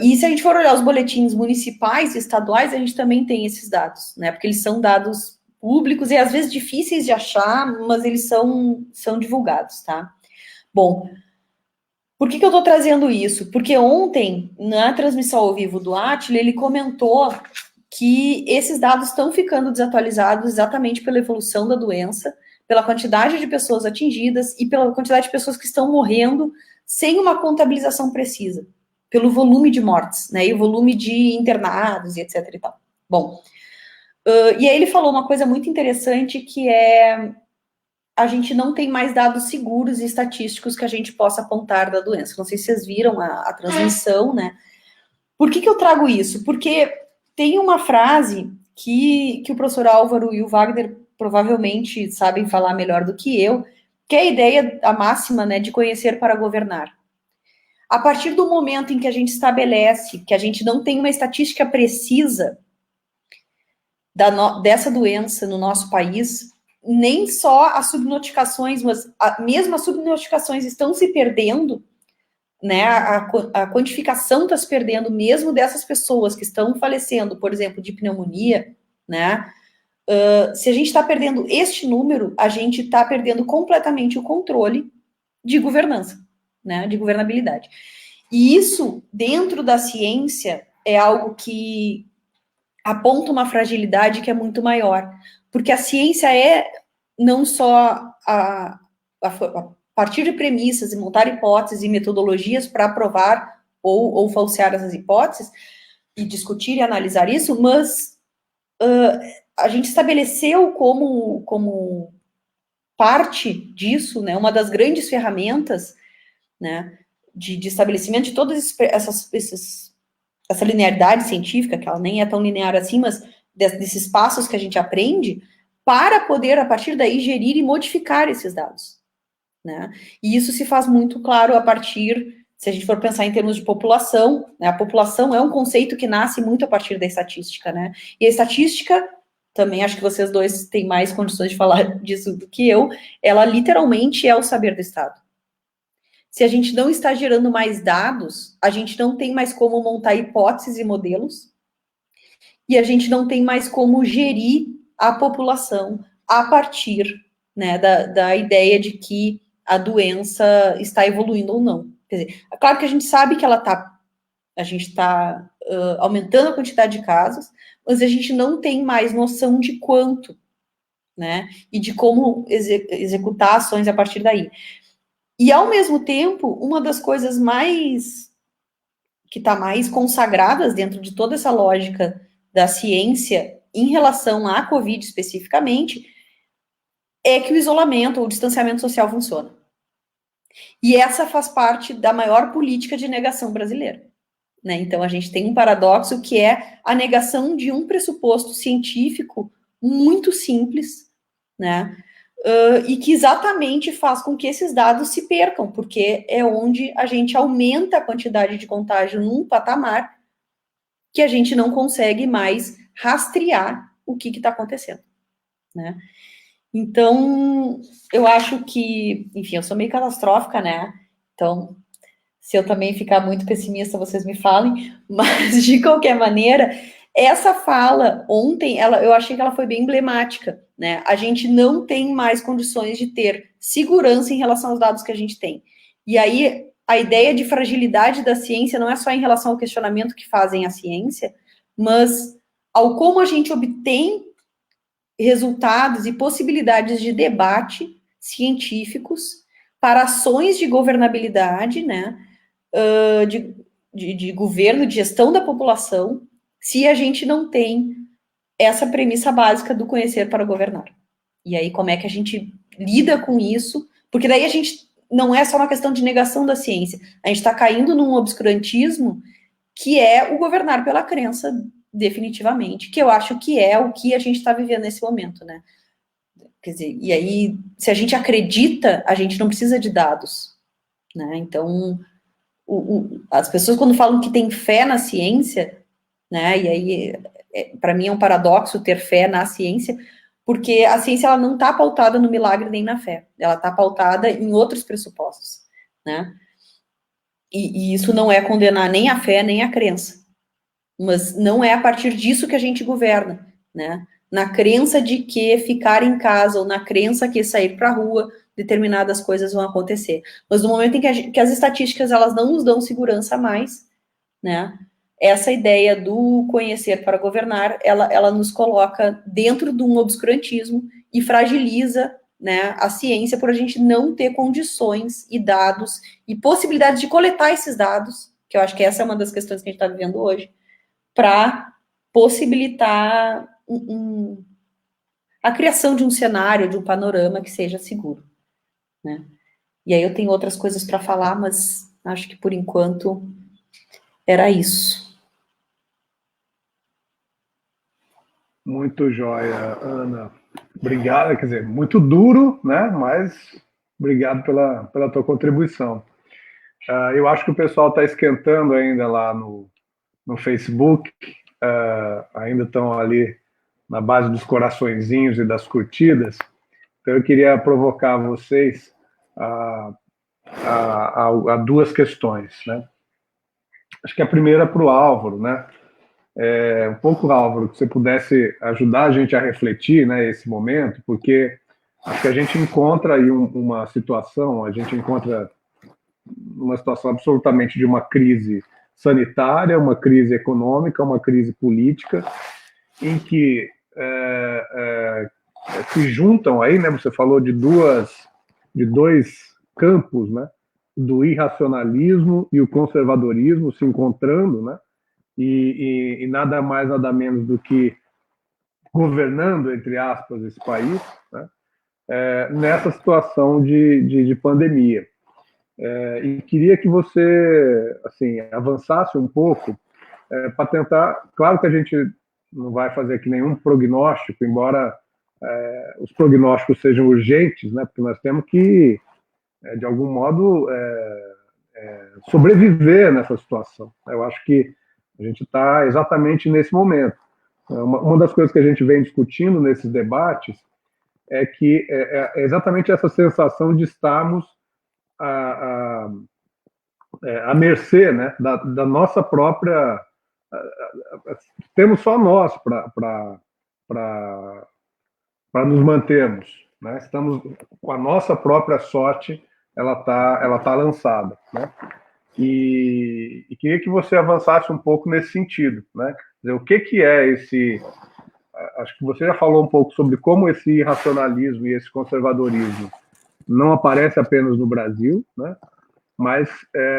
e se a gente for olhar os boletins municipais e estaduais, a gente também tem esses dados, né? Porque eles são dados públicos e às vezes difíceis de achar, mas eles são divulgados, tá? Bom, por que eu estou trazendo isso? Porque ontem, na transmissão ao vivo do Átila, ele comentou que esses dados estão ficando desatualizados exatamente pela evolução da doença, pela quantidade de pessoas atingidas e pela quantidade de pessoas que estão morrendo sem uma contabilização precisa, pelo volume de mortes, né, e o volume de internados e etc e tal. Bom, e aí ele falou uma coisa muito interessante, que é a gente não tem mais dados seguros e estatísticos que a gente possa apontar da doença. Não sei se vocês viram a transmissão, né? Por que eu trago isso? Porque tem uma frase que o professor Álvaro e o Wagner provavelmente sabem falar melhor do que eu, que é a ideia, a máxima, né, de conhecer para governar. A partir do momento em que a gente estabelece que a gente não tem uma estatística precisa dessa doença no nosso país, nem só as subnotificações, mas mesmo as subnotificações estão se perdendo, né? A quantificação está se perdendo, mesmo dessas pessoas que estão falecendo, por exemplo, de pneumonia, né? Se a gente está perdendo este número, a gente está perdendo completamente o controle de governança, né? De governabilidade. E isso, dentro da ciência, é algo que aponta uma fragilidade que é muito maior. Porque a ciência é não só a partir de premissas e montar hipóteses e metodologias para provar ou falsear essas hipóteses e discutir e analisar isso, mas a gente estabeleceu como parte disso, né, uma das grandes ferramentas, né, de estabelecimento de todas essa linearidade científica, que ela nem é tão linear assim, mas desses passos que a gente aprende, para poder, a partir daí, gerir e modificar esses dados, né? E isso se faz muito claro a partir, se a gente for pensar em termos de população, né? A população é um conceito que nasce muito a partir da estatística, né? E a estatística, também acho que vocês dois têm mais condições de falar disso do que eu, ela literalmente é o saber do Estado. Se a gente não está gerando mais dados, a gente não tem mais como montar hipóteses e modelos, e a gente não tem mais como gerir a população a partir, né, da ideia de que a doença está evoluindo ou não. Quer dizer, é claro que a gente sabe que a gente está aumentando a quantidade de casos, mas a gente não tem mais noção de quanto, né, e de como executar ações a partir daí. E, ao mesmo tempo, uma das coisas que está mais consagradas dentro de toda essa lógica da ciência em relação à Covid especificamente, é que o isolamento ou o distanciamento social funciona. E essa faz parte da maior política de negação brasileira, né? Então, a gente tem um paradoxo que é a negação de um pressuposto científico muito simples, né? E que exatamente faz com que esses dados se percam, porque é onde a gente aumenta a quantidade de contágio num patamar que a gente não consegue mais rastrear o que está acontecendo, né? Então, eu acho que, enfim, eu sou meio catastrófica, né? Então, se eu também ficar muito pessimista, vocês me falem, mas, de qualquer maneira, essa fala ontem, eu achei que ela foi bem emblemática, né? A gente não tem mais condições de ter segurança em relação aos dados que a gente tem. E aí, a ideia de fragilidade da ciência não é só em relação ao questionamento que fazem a ciência, mas ao como a gente obtém resultados e possibilidades de debate científicos para ações de governabilidade, né? De governo, de gestão da população, se a gente não tem essa premissa básica do conhecer para governar. E aí, como é que a gente lida com isso? Porque daí a gente não é só uma questão de negação da ciência, a gente está caindo num obscurantismo que é o governar pela crença, definitivamente, que eu acho que é o que a gente está vivendo nesse momento, né? Quer dizer, e aí, se a gente acredita, a gente não precisa de dados, né? Então, as pessoas quando falam que tem fé na ciência, né? E aí, para mim é um paradoxo ter fé na ciência, porque a ciência ela não está pautada no milagre nem na fé, ela está pautada em outros pressupostos, né? E isso não é condenar nem a fé nem a crença, mas não é a partir disso que a gente governa, né? Na crença de que ficar em casa ou na crença que sair para a rua determinadas coisas vão acontecer. Mas no momento em que as estatísticas elas não nos dão segurança mais, né? Essa ideia do conhecer para governar, ela nos coloca dentro de um obscurantismo e fragiliza, né, a ciência por a gente não ter condições e dados e possibilidades de coletar esses dados, que eu acho que essa é uma das questões que a gente está vivendo hoje, para possibilitar a criação de um cenário, de um panorama que seja seguro, né? E aí eu tenho outras coisas para falar, mas acho que por enquanto era isso. Muito jóia, Ana. Obrigado, quer dizer, muito duro, né? Mas obrigado pela tua contribuição. Eu acho que o pessoal está esquentando ainda lá no Facebook, ainda estão ali na base dos coraçõezinhos e das curtidas. Então eu queria provocar vocês a duas questões, né? Acho que a primeira é para o Álvaro, né? Um pouco, Álvaro, que você pudesse ajudar a gente a refletir, né, esse momento, porque acho que a gente encontra aí uma situação, absolutamente de uma crise sanitária, uma crise econômica, uma crise política, em que se juntam aí, né, você falou de dois campos, né, do irracionalismo e o conservadorismo se encontrando, né, e nada mais, nada menos do que governando, entre aspas, esse país, né, nessa situação de pandemia. E queria que você, assim, avançasse um pouco para tentar... Claro que a gente não vai fazer aqui nenhum prognóstico, embora os prognósticos sejam urgentes, né, porque nós temos que, de algum modo, sobreviver nessa situação. Eu acho que a gente está exatamente nesse momento. Uma das coisas que a gente vem discutindo nesses debates é que é exatamente essa sensação de estarmos à mercê, né, da nossa própria... Temos só nós para nos mantermos, né? Estamos com a nossa própria sorte, ela tá lançada, né? E queria que você avançasse um pouco nesse sentido, né? Quer dizer, o que é esse... Acho que você já falou um pouco sobre como esse irracionalismo e esse conservadorismo não aparece apenas no Brasil, né? Mas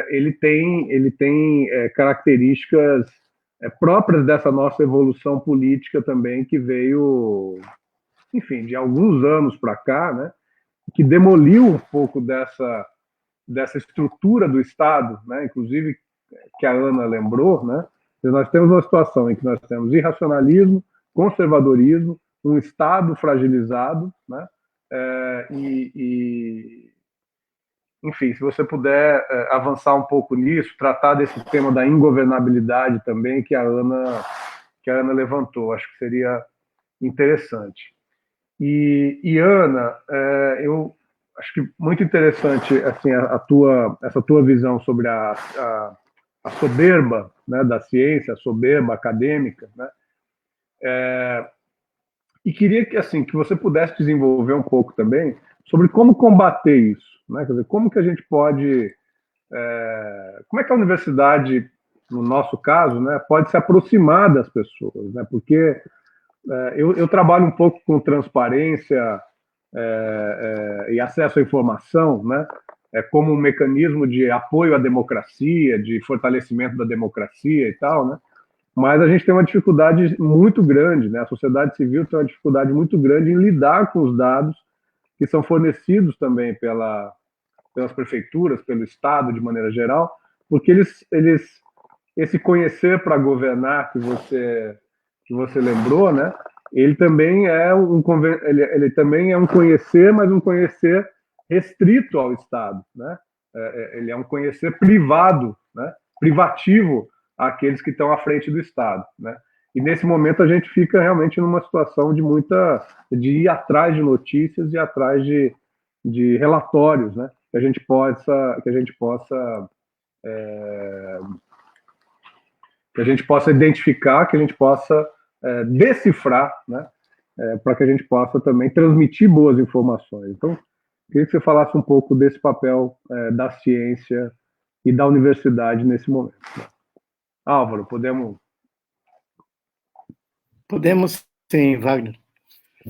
ele tem características próprias dessa nossa evolução política também, que veio, enfim, de alguns anos para cá, né? Que demoliu um pouco dessa estrutura do Estado, né? Inclusive que a Ana lembrou, né? Nós temos uma situação em que nós temos irracionalismo, conservadorismo, um Estado fragilizado, né? Enfim, se você puder avançar um pouco nisso, tratar desse tema da ingovernabilidade também que a Ana levantou, acho que seria interessante. E Ana, eu acho que muito interessante assim essa tua visão sobre a soberba, né, da ciência, a soberba acadêmica, né? E queria que você pudesse desenvolver um pouco também sobre como combater isso, né? Quer dizer, como que a gente pode, como é que a universidade, no nosso caso, né, pode se aproximar das pessoas, né? Porque eu trabalho um pouco com transparência e acesso à informação, né? Como um mecanismo de apoio à democracia, de fortalecimento da democracia e tal, né? mas a gente tem uma dificuldade muito grande, né? A sociedade civil tem uma dificuldade muito grande em lidar com os dados que são fornecidos também pelas prefeituras, pelo Estado de maneira geral, porque esse conhecer para governar que você lembrou, né? Ele também é ele também é um conhecer, mas um conhecer restrito ao Estado, né? Ele é um conhecer privado, né? Privativo àqueles que estão à frente do Estado, né? E nesse momento a gente fica realmente numa situação de ir atrás de notícias e atrás de relatórios, né? Que a gente possa identificar, que a gente possa decifrar, né? Para que a gente possa também transmitir boas informações. Então, queria que você falasse um pouco desse papel da ciência e da universidade nesse momento. Álvaro, podemos? Podemos sim, Wagner.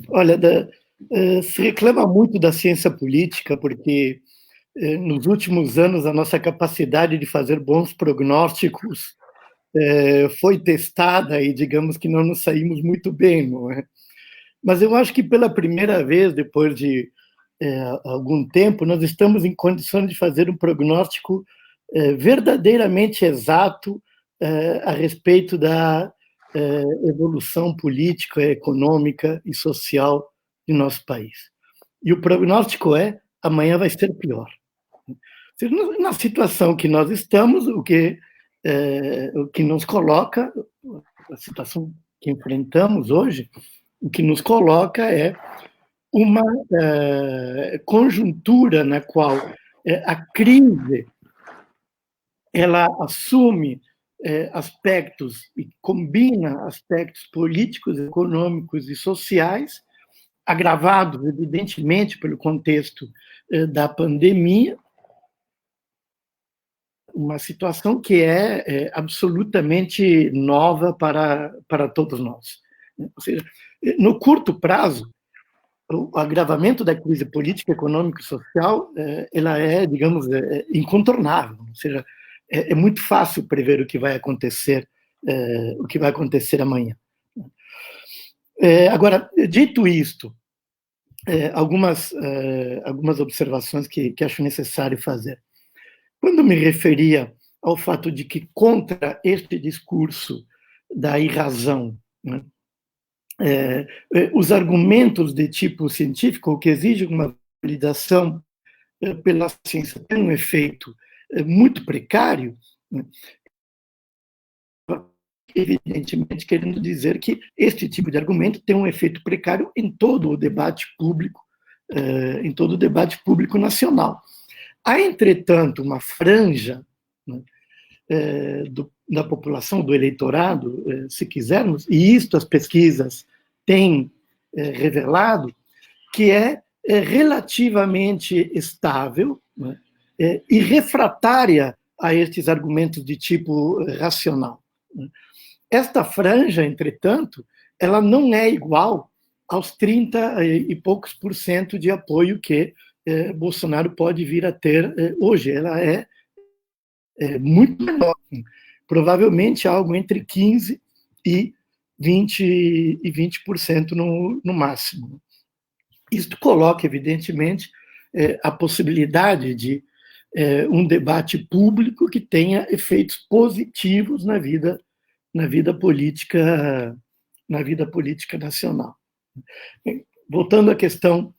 Olha, se reclama muito da ciência política, porque nos últimos anos a nossa capacidade de fazer bons prognósticos foi testada e digamos que não nos saímos muito bem, não é? Mas eu acho que pela primeira vez, depois de algum tempo, nós estamos em condições de fazer um prognóstico verdadeiramente exato a respeito da evolução política, econômica e social de nosso país. E o prognóstico amanhã vai ser pior. Na situação que nós estamos, o que nos coloca, a situação que enfrentamos hoje, o que nos coloca é uma conjuntura na qual a crise ela assume aspectos e combina aspectos políticos, econômicos e sociais, agravados, evidentemente, pelo contexto da pandemia, uma situação que é absolutamente nova para todos nós. Ou seja, no curto prazo, o agravamento da crise política, econômica e social, ela digamos, incontornável. Ou seja, é muito fácil prever o que vai acontecer amanhã. Agora, dito isto, algumas observações que acho necessário fazer. Quando me referia ao fato de que, contra este discurso da irrazão, né, os argumentos de tipo científico, que exigem uma validação pela ciência, têm um efeito muito precário, né, evidentemente querendo dizer que este tipo de argumento tem um efeito precário em todo o debate público, nacional. Há, entretanto, uma franja, né, da população, do eleitorado, se quisermos, e isto as pesquisas têm revelado, que é relativamente estável, né, e refratária a estes argumentos de tipo racional. Esta franja, entretanto, ela não é igual aos 30 e poucos % de apoio que Bolsonaro pode vir a ter hoje. Ela é muito menor, provavelmente algo entre 15% e 20% no máximo. Isto coloca, evidentemente, a possibilidade de um debate público que tenha efeitos positivos na vida política nacional. Voltando à questão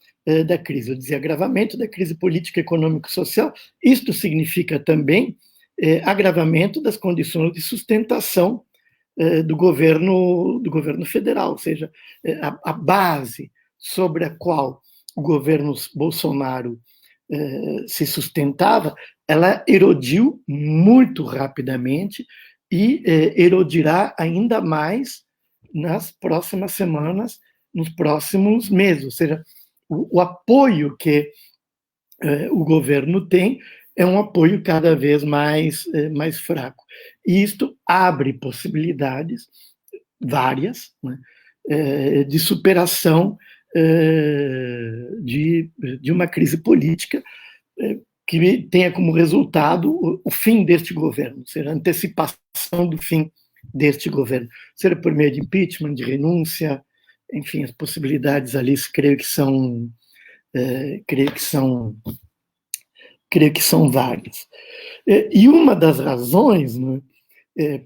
da crise, o desagravamento da crise política, econômica e social, isto significa também agravamento das condições de sustentação do governo federal, ou seja, a base sobre a qual o governo Bolsonaro se sustentava, ela erodiu muito rapidamente e erodirá ainda mais nas próximas semanas, nos próximos meses. Ou seja, o apoio que o governo tem é um apoio cada vez mais fraco. E isto abre possibilidades várias, né, de superação de uma crise política que tenha como resultado o fim deste governo, ou seja, a antecipação do fim deste governo, seja por meio de impeachment, de renúncia, enfim, as possibilidades ali creio que são várias. E uma das razões, né,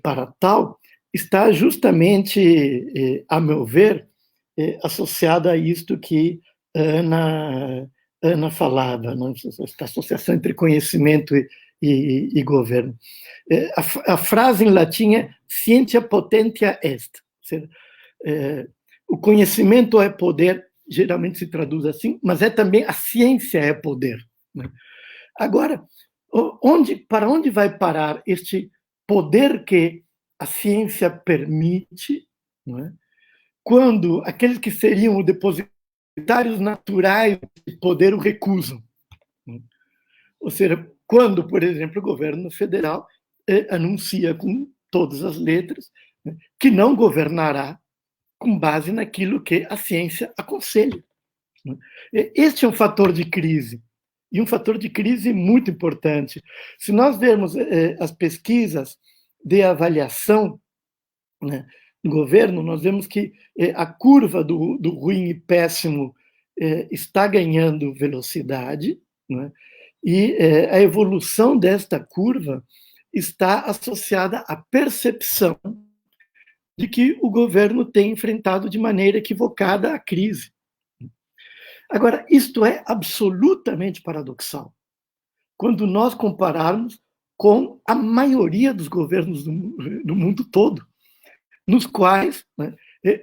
para tal está justamente, a meu ver, associada a isto que Ana falava, né, esta associação entre conhecimento e governo. A frase em latim é scientia potentia est, ou seja, o conhecimento é poder, geralmente se traduz assim, mas é também a ciência é poder, né? Agora, para onde vai parar este poder que a ciência permite, não é? Quando aqueles que seriam os depositários naturais de poder o recusam? Ou seja, quando, por exemplo, o governo federal anuncia com todas as letras, né, que não governará com base naquilo que a ciência aconselha, né? Este é um fator de crise, e um fator de crise muito importante. Se nós vermos as pesquisas de avaliação, né, do governo, nós vemos que a curva do ruim e péssimo está ganhando velocidade, né, e a evolução desta curva está associada à percepção de que o governo tem enfrentado de maneira equivocada a crise. Agora, isto é absolutamente paradoxal, quando nós compararmos com a maioria dos governos do mundo todo, nos quais, né,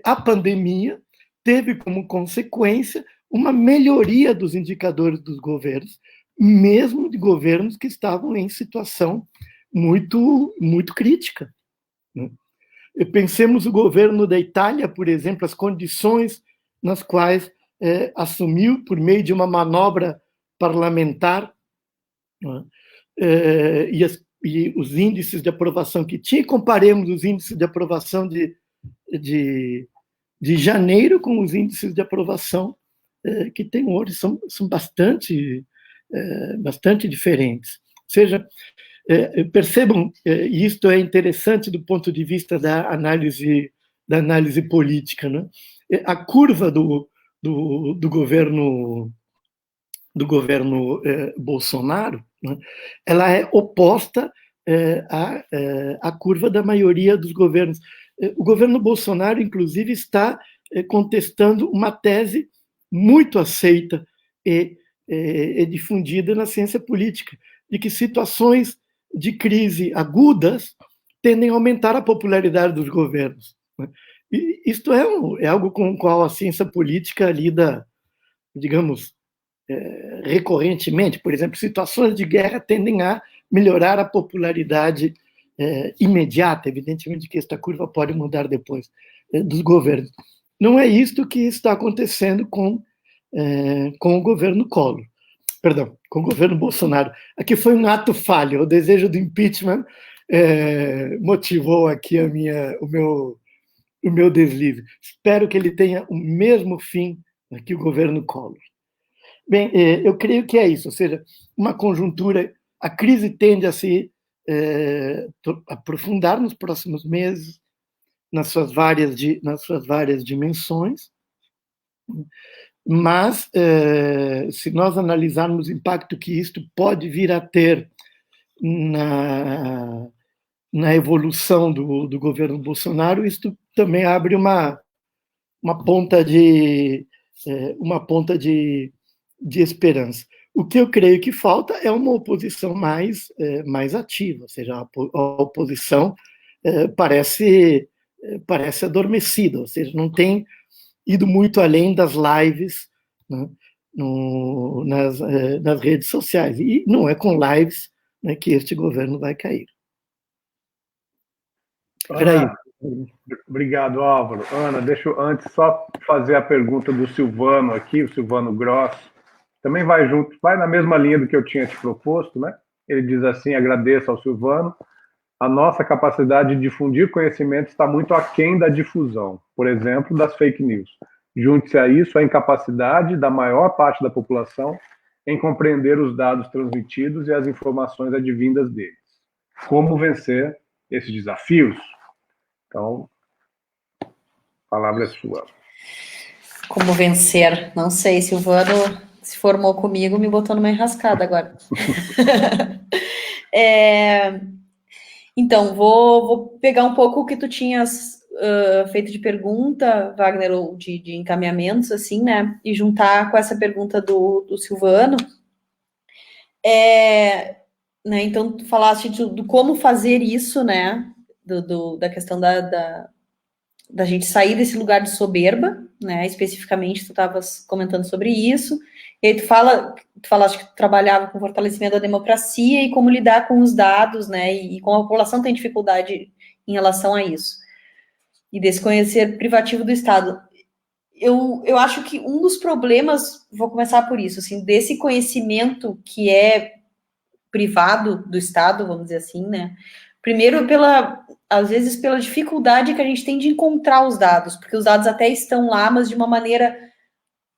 a pandemia teve como consequência uma melhoria dos indicadores dos governos, mesmo de governos que estavam em situação muito, muito crítica, né? Pensemos o governo da Itália, por exemplo, as condições nas quais assumiu por meio de uma manobra parlamentar, né, e os índices de aprovação que tinha. Comparemos os índices de aprovação de janeiro com os índices de aprovação que tem hoje, são bastante diferentes. Ou seja, percebam, e isto é interessante do ponto de vista da análise política, né? A curva do governo Bolsonaro, né, ela é oposta à curva da maioria dos governos. O governo Bolsonaro, inclusive, está contestando uma tese muito aceita e difundida na ciência política, de que situações de crise agudas tendem a aumentar a popularidade dos governos, né? E isto é algo com o qual a ciência política lida, digamos, recorrentemente. Por exemplo, situações de guerra tendem a melhorar a popularidade imediata. Evidentemente que esta curva pode mudar depois dos governos. Não é isto que está acontecendo com o governo Collor. Perdão, com o governo Bolsonaro. Aqui foi um ato falho. O desejo do impeachment motivou aqui o meu deslize. Espero que ele tenha o mesmo fim que o governo Collor. Bem, eu creio que é isso, ou seja, uma conjuntura, a crise tende a se aprofundar nos próximos meses, nas suas várias dimensões, mas se nós analisarmos o impacto que isto pode vir a ter na evolução do governo Bolsonaro, isto também abre uma ponta de esperança. O que eu creio que falta é uma oposição mais ativa, ou seja, a oposição parece adormecida, ou seja, não tem ido muito além das lives, né, nas redes sociais. E não é com lives, né, que este governo vai cair. Ana, obrigado, Álvaro. Ana, deixa eu antes só fazer a pergunta do Silvano aqui, o Silvano Gross. Também vai junto, vai na mesma linha do que eu tinha te proposto, né? Ele diz assim: agradeço ao Silvano. A nossa capacidade de difundir conhecimento está muito aquém da difusão, por exemplo, das fake news. Junte-se a isso a incapacidade da maior parte da população em compreender os dados transmitidos e as informações advindas deles. Como vencer esses desafios? Então, a palavra é sua. Como vencer? Não sei, Silvano se formou comigo, me botou numa enrascada agora. Então, vou pegar um pouco o que tu tinhas feito de pergunta, Wagner, ou de encaminhamentos, assim, né? E juntar com essa pergunta do Silvano. Né, então, tu falaste do como fazer isso, né? Da questão da gente sair desse lugar de soberba, né? Especificamente, tu estavas comentando sobre isso. E aí tu falaste que tu trabalhava com fortalecimento da democracia e como lidar com os dados, né? E como a população tem dificuldade em relação a isso. E desse conhecer privativo do Estado. Eu acho que um dos problemas, vou começar por isso, assim, desse conhecimento que é privado do Estado, vamos dizer assim, né? Primeiro, às vezes, pela dificuldade que a gente tem de encontrar os dados, porque os dados até estão lá, mas de uma maneira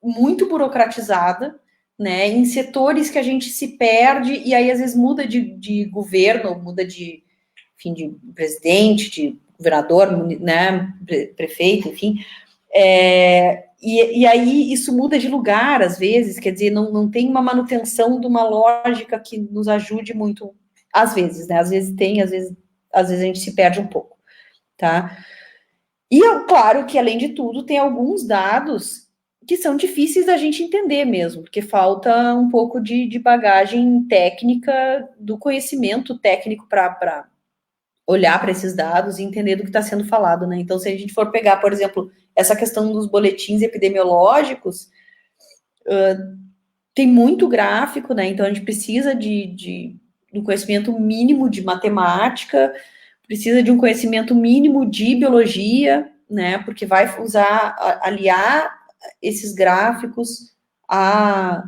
muito burocratizada, né? Em setores que a gente se perde, e aí às vezes muda de governo, muda de presidente, de governador, né? Prefeito, enfim. E aí isso muda de lugar, às vezes, quer dizer, não tem uma manutenção de uma lógica que nos ajude muito, às vezes, né? Às vezes tem, às vezes a gente se perde um pouco, tá? E, claro, que, além de tudo, tem alguns dados que são difíceis da gente entender mesmo, porque falta um pouco de bagagem técnica, do conhecimento técnico para olhar para esses dados e entender do que está sendo falado, né? Então, se a gente for pegar, por exemplo, essa questão dos boletins epidemiológicos, tem muito gráfico, né? Então, a gente precisa de um conhecimento mínimo de matemática, precisa de um conhecimento mínimo de biologia, né? Porque vai aliar esses gráficos a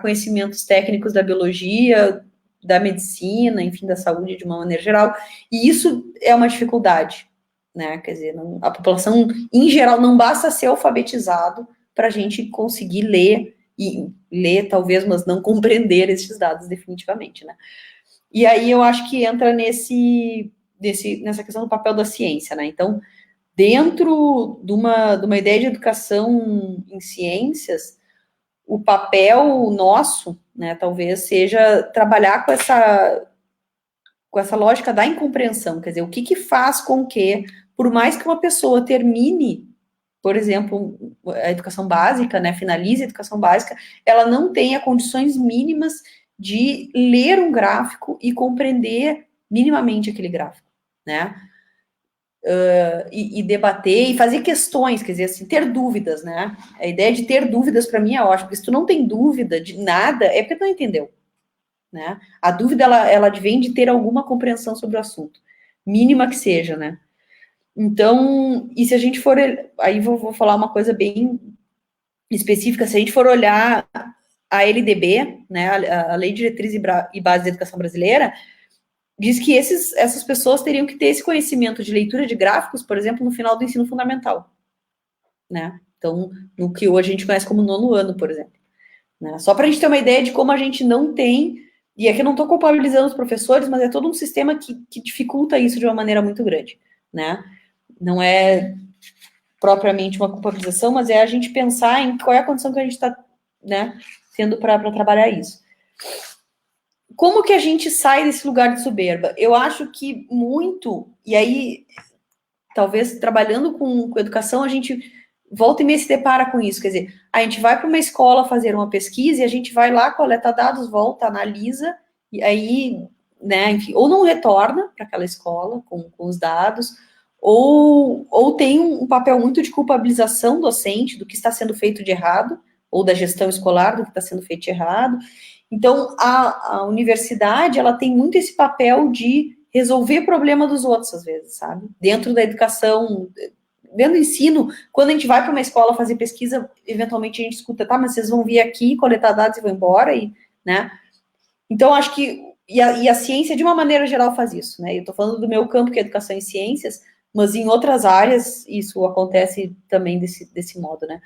conhecimentos técnicos da biologia, da medicina, enfim, da saúde de uma maneira geral, e isso é uma dificuldade, né? Quer dizer, a população, em geral, não basta ser alfabetizado para a gente conseguir ler talvez, mas não compreender esses dados definitivamente, né? E aí eu acho que entra nessa questão do papel da ciência, né? Então, dentro de uma ideia de educação em ciências, o papel nosso, né, talvez seja trabalhar com essa lógica da incompreensão, quer dizer, o que faz com que, por mais que uma pessoa termine, por exemplo, a educação básica, né, finalize a educação básica, ela não tenha condições mínimas de ler um gráfico e compreender minimamente aquele gráfico, né? E debater e fazer questões, quer dizer, assim, ter dúvidas, né? A ideia de ter dúvidas, para mim, é ótima, porque se tu não tem dúvida de nada, é porque tu não entendeu, né? A dúvida, ela advém de ter alguma compreensão sobre o assunto, mínima que seja, né? Então, e se a gente for, aí vou falar uma coisa bem específica, se a gente for olhar a LDB, né, a Lei de Diretriz e Base da Educação Brasileira, diz que essas pessoas teriam que ter esse conhecimento de leitura de gráficos, por exemplo, no final do ensino fundamental, né? Então, no que hoje a gente conhece como 9º ano, por exemplo. Né? Só para a gente ter uma ideia de como a gente não tem, e aqui eu não estou culpabilizando os professores, mas é todo um sistema que dificulta isso de uma maneira muito grande, né? Não é propriamente uma culpabilização, mas é a gente pensar em qual é a condição que a gente está, né, tendo para trabalhar isso. Como que a gente sai desse lugar de soberba? Eu acho que muito, e aí, talvez trabalhando com educação, a gente volta e meia se depara com isso, quer dizer, a gente vai para uma escola fazer uma pesquisa e a gente vai lá, coleta dados, volta, analisa, e aí, né, enfim, ou não retorna para aquela escola com os dados, ou tem um papel muito de culpabilização docente do que está sendo feito de errado, ou da gestão escolar do que está sendo feito de errado. Então, a universidade, ela tem muito esse papel de resolver problema dos outros, às vezes, sabe? Dentro da educação, dentro do ensino, quando a gente vai para uma escola fazer pesquisa, eventualmente a gente escuta, tá, mas vocês vão vir aqui, coletar dados e vão embora, né? Então, acho que, e a ciência, de uma maneira geral, faz isso, né? Eu estou falando do meu campo, que é educação em ciências, mas em outras áreas isso acontece também desse modo, né?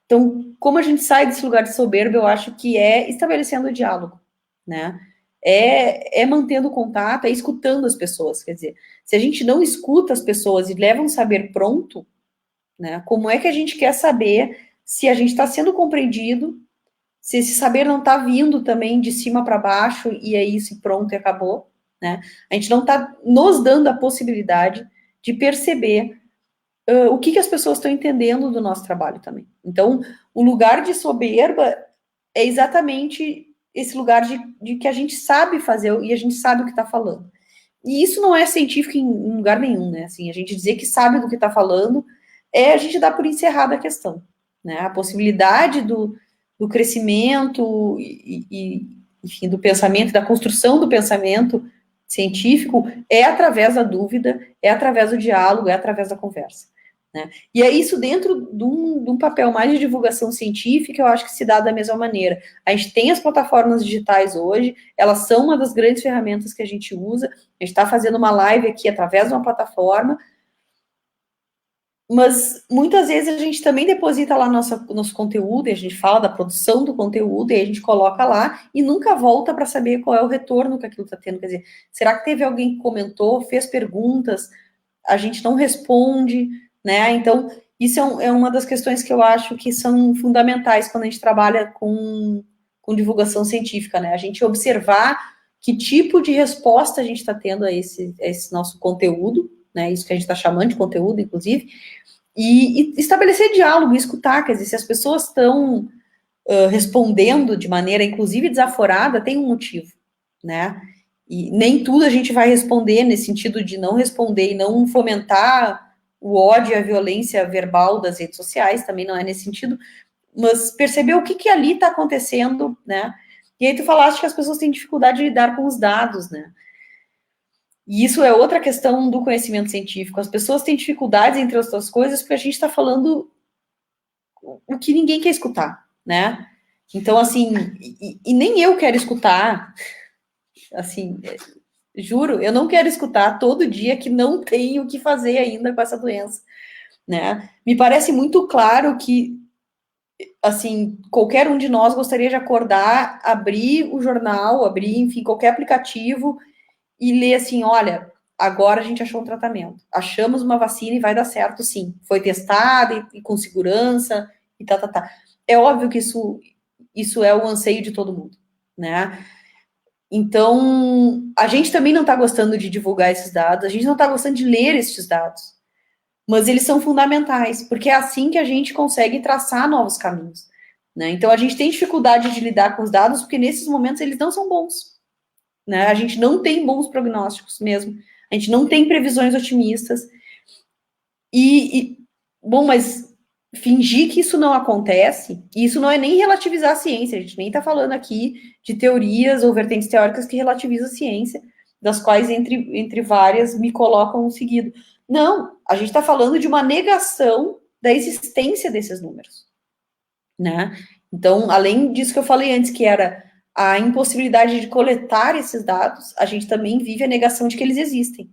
Então, como a gente sai desse lugar de soberba, eu acho que é estabelecendo o diálogo, né? É mantendo contato, é escutando as pessoas, quer dizer, Se a gente não escuta as pessoas e leva um saber pronto, né, como é que a gente quer saber se a gente está sendo compreendido, se esse saber não está vindo também de cima para baixo, e é isso, e pronto, e acabou, né? A gente não está nos dando a possibilidade de perceber o que as pessoas estão entendendo do nosso trabalho também. Então, o lugar de soberba é exatamente esse lugar de que a gente sabe fazer e a gente sabe o que está falando. E isso não é científico em lugar nenhum, né? Assim, a gente dizer que sabe do que está falando é a gente dar por encerrada a questão, né? A possibilidade do crescimento enfim, do pensamento, da construção do pensamento científico é através da dúvida, é através do diálogo, é através da conversa, né? E é isso dentro de um papel mais de divulgação científica, eu acho que se dá da mesma maneira. A gente tem as plataformas digitais hoje, elas são uma das grandes ferramentas que a gente usa, a gente está fazendo uma live aqui através de uma plataforma, mas muitas vezes a gente também deposita lá nosso conteúdo, e a gente fala da produção do conteúdo, e a gente coloca lá, e nunca volta para saber qual é o retorno que aquilo está tendo. Quer dizer, será que teve alguém que comentou, fez perguntas, a gente não responde, né? Então, isso é uma das questões que eu acho que são fundamentais quando a gente trabalha com divulgação científica, né? A gente observar que tipo de resposta a gente está tendo a esse nosso conteúdo, né? Isso que a gente está chamando de conteúdo, inclusive, e estabelecer diálogo, escutar, quer dizer, se as pessoas estão respondendo de maneira, inclusive, desaforada, tem um motivo, né? E nem tudo a gente vai responder nesse sentido de não responder e não fomentar o ódio e a violência verbal das redes sociais, também não é nesse sentido, mas perceber o que ali está acontecendo, né? E aí tu falaste que as pessoas têm dificuldade de lidar com os dados, né? E isso é outra questão do conhecimento científico. As pessoas têm dificuldades, entre outras coisas, porque a gente está falando o que ninguém quer escutar, né? Então, assim, e nem eu quero escutar, assim, juro, eu não quero escutar todo dia que não tenho o que fazer ainda com essa doença, né? Me parece muito claro que, assim, qualquer um de nós gostaria de acordar, abrir o jornal, abrir, enfim, qualquer aplicativo e ler assim, olha, agora a gente achou um tratamento, achamos uma vacina e vai dar certo, sim. Foi testada e com segurança e tá. É óbvio que isso é o anseio de todo mundo, né? Então, a gente também não está gostando de divulgar esses dados, a gente não está gostando de ler esses dados, mas eles são fundamentais, porque é assim que a gente consegue traçar novos caminhos, né? Então, a gente tem dificuldade de lidar com os dados, porque nesses momentos eles não são bons, né? A gente não tem bons prognósticos mesmo, a gente não tem previsões otimistas, bom, mas fingir que isso não acontece, e isso não é nem relativizar a ciência, a gente nem está falando aqui de teorias ou vertentes teóricas que relativizam a ciência, das quais, entre várias, me colocam seguido. Não, a gente está falando de uma negação da existência desses números, né? Então, além disso que eu falei antes, que era a impossibilidade de coletar esses dados, a gente também vive a negação de que eles existem,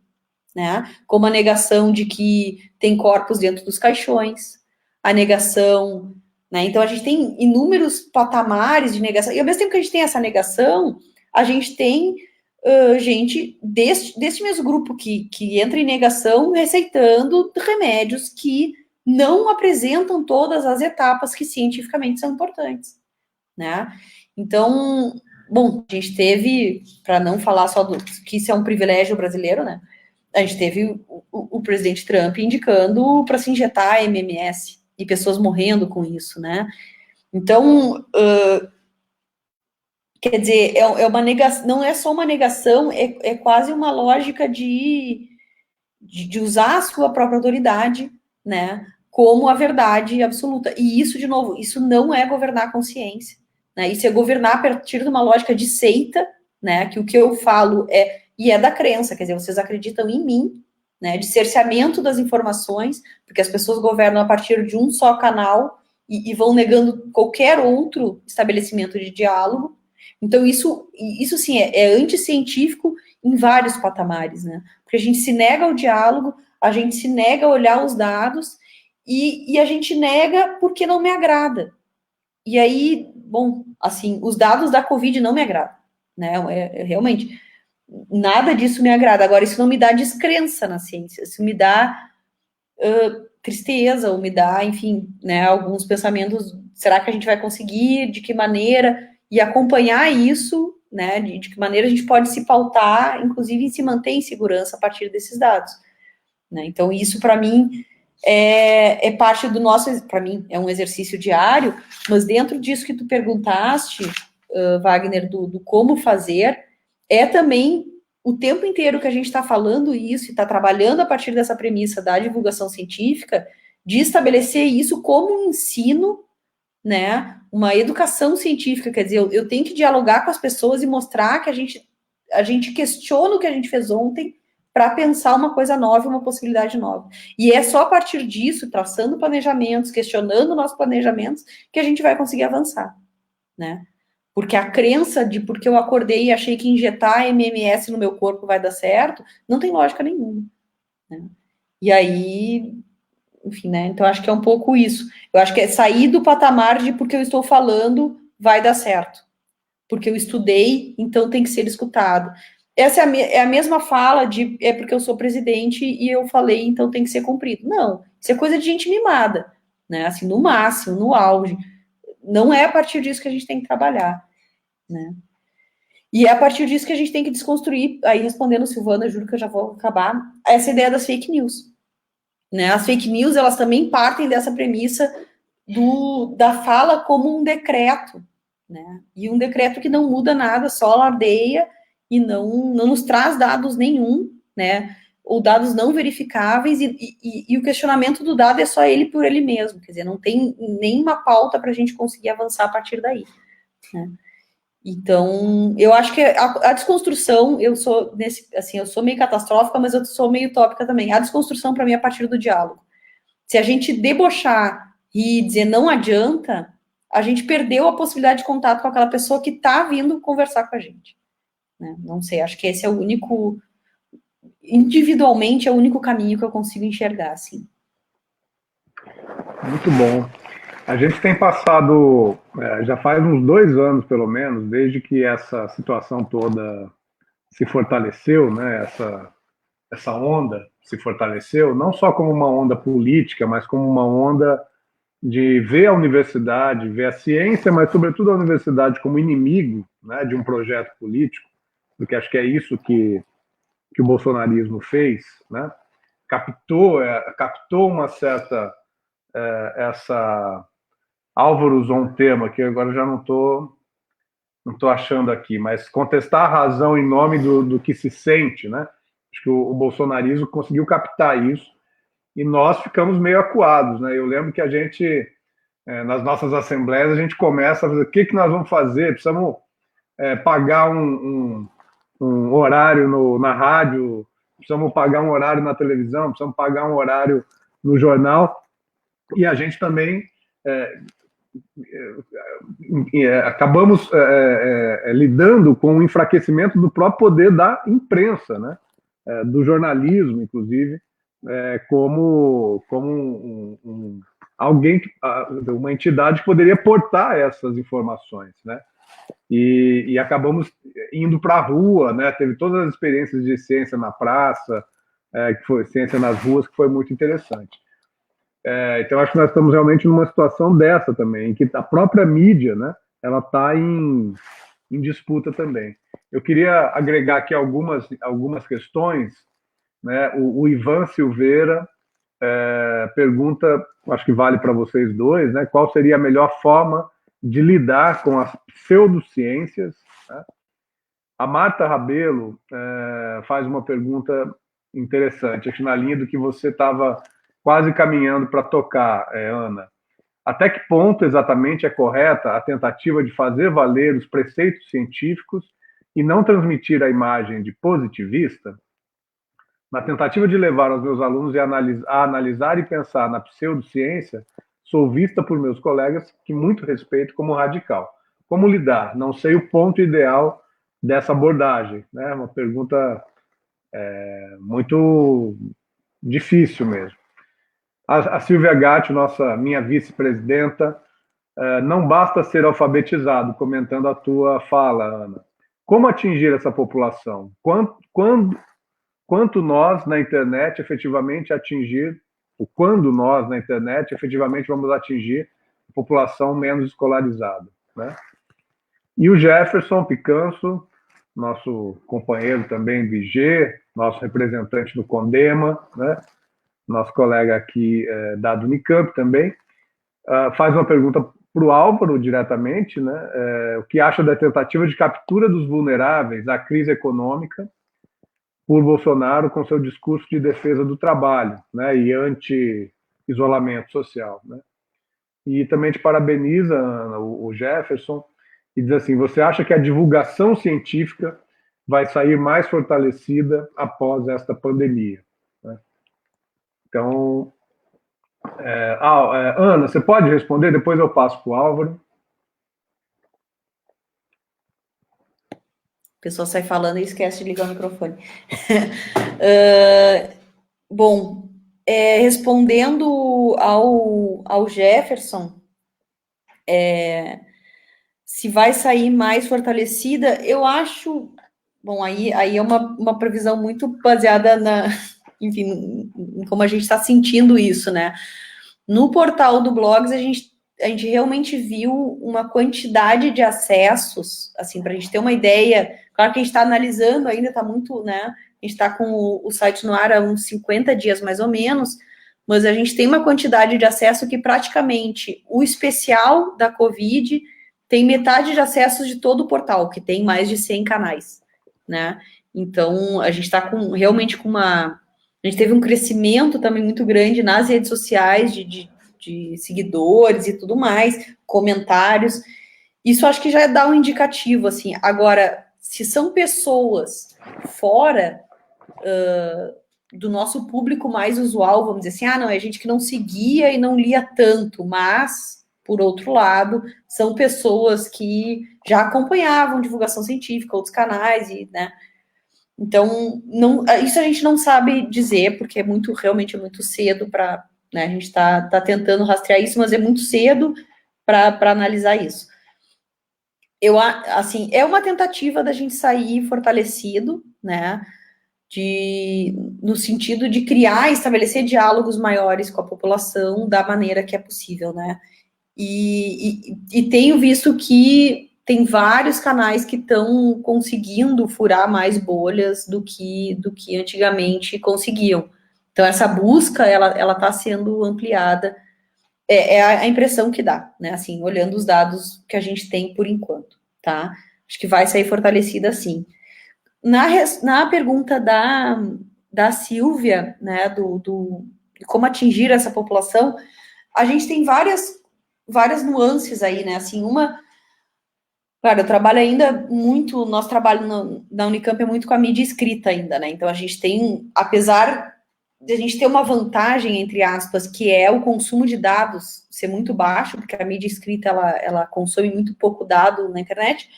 né? Como a negação de que tem corpos dentro dos caixões, a negação, né? Então, a gente tem inúmeros patamares de negação, e ao mesmo tempo que a gente tem essa negação, a gente tem gente deste mesmo grupo que entra em negação receitando remédios que não apresentam todas as etapas que cientificamente são importantes, né? Então, bom, a gente teve, para não falar só que isso é um privilégio brasileiro, né? A gente teve o presidente Trump indicando para se injetar MMS e pessoas morrendo com isso, né? Então, quer dizer, é uma negação, não é só uma negação, é quase uma lógica de usar a sua própria autoridade, né, como a verdade absoluta. E isso, de novo, isso não é governar a consciência, né? Isso é governar a partir de uma lógica de seita, né, que o que eu falo é da crença, quer dizer, vocês acreditam em mim, né, de cerceamento das informações, porque as pessoas governam a partir de um só canal e vão negando qualquer outro estabelecimento de diálogo. Então, isso sim, é anticientífico em vários patamares, né? Porque a gente se nega ao diálogo, a gente se nega a olhar os dados e a gente nega porque não me agrada. E aí, bom, assim, os dados da Covid não me agradam, né? Realmente. nada disso me agrada. Agora, isso não me dá descrença na ciência, isso me dá tristeza, ou me dá, enfim, né, alguns pensamentos, será que a gente vai conseguir, de que maneira, e acompanhar isso, né, de que maneira a gente pode se pautar, inclusive em se manter em segurança a partir desses dados, né? Então, isso para mim é parte do nosso, para mim, é um exercício diário, mas dentro disso que tu perguntaste, Wagner, do como fazer, é também o tempo inteiro que a gente está falando isso e está trabalhando a partir dessa premissa da divulgação científica, de estabelecer isso como um ensino, né, uma educação científica, quer dizer, eu tenho que dialogar com as pessoas e mostrar que a gente questiona o que a gente fez ontem para pensar uma coisa nova, uma possibilidade nova. E é só a partir disso, traçando planejamentos, questionando nossos planejamentos, que a gente vai conseguir avançar, né? Porque a crença de porque eu acordei e achei que injetar MMS no meu corpo vai dar certo, não tem lógica nenhuma, né? E aí, enfim, né? Então acho que é um pouco isso. Eu acho que é sair do patamar de porque eu estou falando vai dar certo. Porque eu estudei, então tem que ser escutado. Essa é a mesma fala de é porque eu sou presidente e eu falei, então tem que ser cumprido. Não, isso é coisa de gente mimada, né? Assim, no máximo, no auge. Não é a partir disso que a gente tem que trabalhar, né? E é a partir disso que a gente tem que desconstruir, aí respondendo Silvana, juro que eu já vou acabar, essa ideia das fake news, né? As fake news, elas também partem dessa premissa da fala como um decreto, né? E um decreto que não muda nada, só alardeia e não nos traz dados nenhum, né? Ou dados não verificáveis, e o questionamento do dado é só ele por ele mesmo, quer dizer, não tem nenhuma pauta para a gente conseguir avançar a partir daí, né? Então, eu acho que a desconstrução, eu sou eu sou meio catastrófica, mas eu sou meio utópica também. A desconstrução, para mim, é a partir do diálogo. Se a gente debochar e dizer não adianta, a gente perdeu a possibilidade de contato com aquela pessoa que está vindo conversar com a gente, né? Não sei, acho que esse é o único, individualmente, é o único caminho que eu consigo enxergar, assim. Muito bom. A gente tem passado, já faz uns 2 anos, pelo menos, desde que essa situação toda se fortaleceu, né? Essa onda se fortaleceu, não só como uma onda política, mas como uma onda de ver a universidade, ver a ciência, mas sobretudo a universidade como inimigo, né, de um projeto político, porque acho que é isso que o bolsonarismo fez, né? Captou uma certa essa Álvaro usou um termo que agora já não tô achando aqui, mas contestar a razão em nome do que se sente, né? Acho que o bolsonarismo conseguiu captar isso e nós ficamos meio acuados, né? Eu lembro que a gente, nas nossas assembleias, a gente começa a fazer o que nós vamos fazer? Precisamos pagar um horário na rádio, precisamos pagar um horário na televisão, precisamos pagar um horário no jornal, e a gente também acabamos lidando com o enfraquecimento do próprio poder da imprensa, né? Do jornalismo, inclusive, como alguém, uma entidade que poderia portar essas informações, né? E acabamos indo para a rua, né? Teve todas as experiências de ciência na praça, que foi ciência nas ruas, que foi muito interessante. Então, acho que nós estamos realmente numa situação dessa também, em que a própria mídia, né, ela está em disputa também. Eu queria agregar aqui algumas questões, né? O Ivan Silveira pergunta, acho que vale para vocês dois, né, qual seria a melhor forma de lidar com as pseudociências, né? A Marta Rabelo faz uma pergunta interessante, acho que na linha do que você estava quase caminhando para tocar, Ana. Até que ponto exatamente é correta a tentativa de fazer valer os preceitos científicos e não transmitir a imagem de positivista? Na tentativa de levar os meus alunos a analisar e pensar na pseudociência, sou vista por meus colegas, que muito respeito, como radical. Como lidar? Não sei o ponto ideal dessa abordagem, né? Uma pergunta muito difícil mesmo. A Silvia Gatti, minha vice-presidenta, não basta ser alfabetizado, comentando a tua fala, Ana. como atingir essa população? Quanto nós, na internet, efetivamente atingir, ou quando nós, na internet, efetivamente vamos atingir a população menos escolarizada, né? E o Jefferson Picanso, nosso companheiro também do IG, nosso representante do Condema, né? Nosso colega aqui da Unicamp também, faz uma pergunta para o Álvaro diretamente, né? O que acha da tentativa de captura dos vulneráveis à crise econômica por Bolsonaro com seu discurso de defesa do trabalho, né? E anti-isolamento social, né? E também te parabeniza, Ana, o Jefferson, e diz assim: você acha que a divulgação científica vai sair mais fortalecida após esta pandemia? Né? Então, Ana, você pode responder? Depois eu passo para o Álvaro. A pessoa sai falando e esquece de ligar o microfone. Bom, respondendo ao Jefferson, se vai sair mais fortalecida, eu acho... Bom, aí é uma previsão muito baseada enfim, em como a gente está sentindo isso, né? No portal do Blogs, a gente realmente viu uma quantidade de acessos, assim, para a gente ter uma ideia. Claro que a gente está analisando ainda, está muito, né? A gente está com o site no ar há uns 50 dias, mais ou menos, mas a gente tem uma quantidade de acesso que praticamente o especial da Covid tem metade de acessos de todo o portal, que tem mais de 100 canais, né? Então, a gente está realmente com uma... A gente teve um crescimento também muito grande nas redes sociais, de seguidores e tudo mais, comentários. Isso acho que já dá um indicativo, assim. Agora, se são pessoas fora do nosso público mais usual, vamos dizer assim, não, é gente que não seguia e não lia tanto, mas, por outro lado, são pessoas que já acompanhavam divulgação científica, outros canais, e, né? Então, isso a gente não sabe dizer, porque realmente é muito cedo para... Né, a gente está tentando rastrear isso, mas é muito cedo para analisar isso. Assim, é uma tentativa da gente sair fortalecido, né? No sentido de criar e estabelecer diálogos maiores com a população da maneira que é possível, né? E tenho visto que tem vários canais que estão conseguindo furar mais bolhas do que antigamente conseguiam. Então, essa busca, ela está sendo ampliada. É a impressão que dá, né? Assim, olhando os dados que a gente tem por enquanto, tá? Acho que vai sair fortalecida, sim. Na pergunta da Silvia, né, de como atingir essa população, a gente tem várias nuances aí, né? Assim, claro, eu trabalho ainda muito, nosso trabalho na Unicamp é muito com a mídia escrita ainda, né? Então, a gente tem, apesar de a gente ter uma vantagem, entre aspas, que é o consumo de dados ser muito baixo, porque a mídia escrita, ela consome muito pouco dado na internet.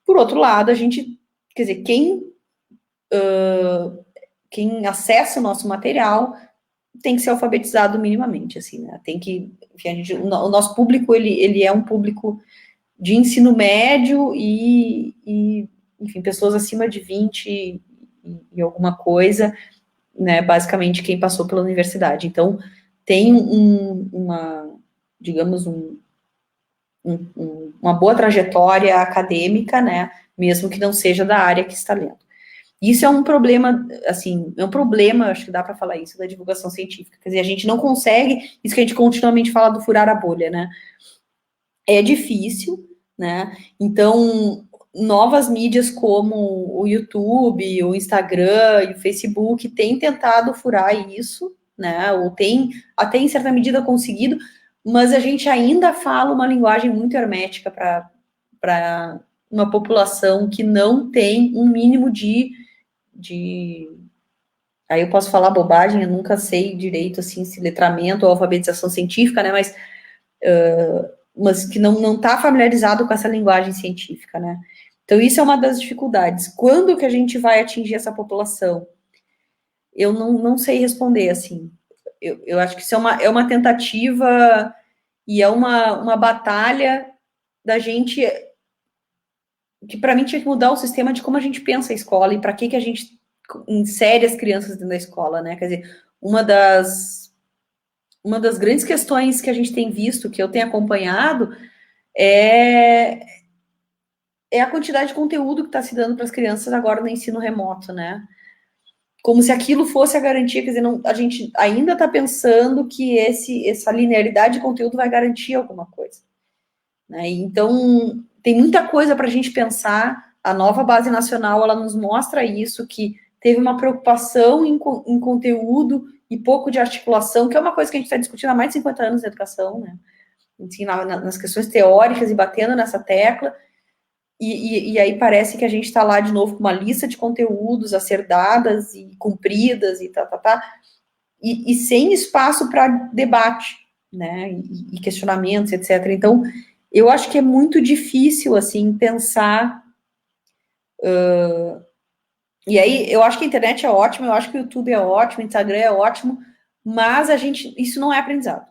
Por outro lado, a gente, quer dizer, quem acessa o nosso material tem que ser alfabetizado minimamente, assim, né? Tem que, enfim, o nosso público, ele é um público de ensino médio e enfim, pessoas acima de 20 e alguma coisa, né, basicamente quem passou pela universidade. Então, tem digamos, uma boa trajetória acadêmica, né, mesmo que não seja da área que está lendo. Isso é um problema, assim, acho que dá para falar isso, da divulgação científica. Quer dizer, a gente não consegue, isso que a gente continuamente fala do furar a bolha, né? É difícil, né? Então, novas mídias como o YouTube, o Instagram e o Facebook têm tentado furar isso, né? Ou tem, até em certa medida, conseguido, mas a gente ainda fala uma linguagem muito hermética para uma população que não tem um mínimo de... Aí eu posso falar bobagem, eu nunca sei direito, assim, se letramento ou alfabetização científica, né? Mas que não está familiarizado com essa linguagem científica, né? Então, isso é uma das dificuldades. Quando que a gente vai atingir essa população? Eu não sei responder, assim. Eu acho que isso é uma tentativa e é uma batalha da gente que para mim tinha que mudar o sistema de como a gente pensa a escola e para que a gente insere as crianças dentro da escola, né? Quer dizer, uma das grandes questões que a gente tem visto, que eu tenho acompanhado, é a quantidade de conteúdo que está se dando para as crianças agora no ensino remoto, né? Como se aquilo fosse a garantia, quer dizer, não, a gente ainda está pensando que essa linearidade de conteúdo vai garantir alguma coisa, né? Então, tem muita coisa para a gente pensar. A nova base nacional, ela nos mostra isso, que teve uma preocupação em conteúdo e pouco de articulação, que é uma coisa que a gente está discutindo há mais de 50 anos na educação, né? Assim, nas questões teóricas e batendo nessa tecla, e aí parece que a gente está lá de novo com uma lista de conteúdos a ser dadas e cumpridas e e sem espaço para debate, né, e questionamentos, etc. Então, eu acho que é muito difícil, assim, pensar... E aí, eu acho que a internet é ótima, eu acho que o YouTube é ótimo, o Instagram é ótimo, mas isso não é aprendizado.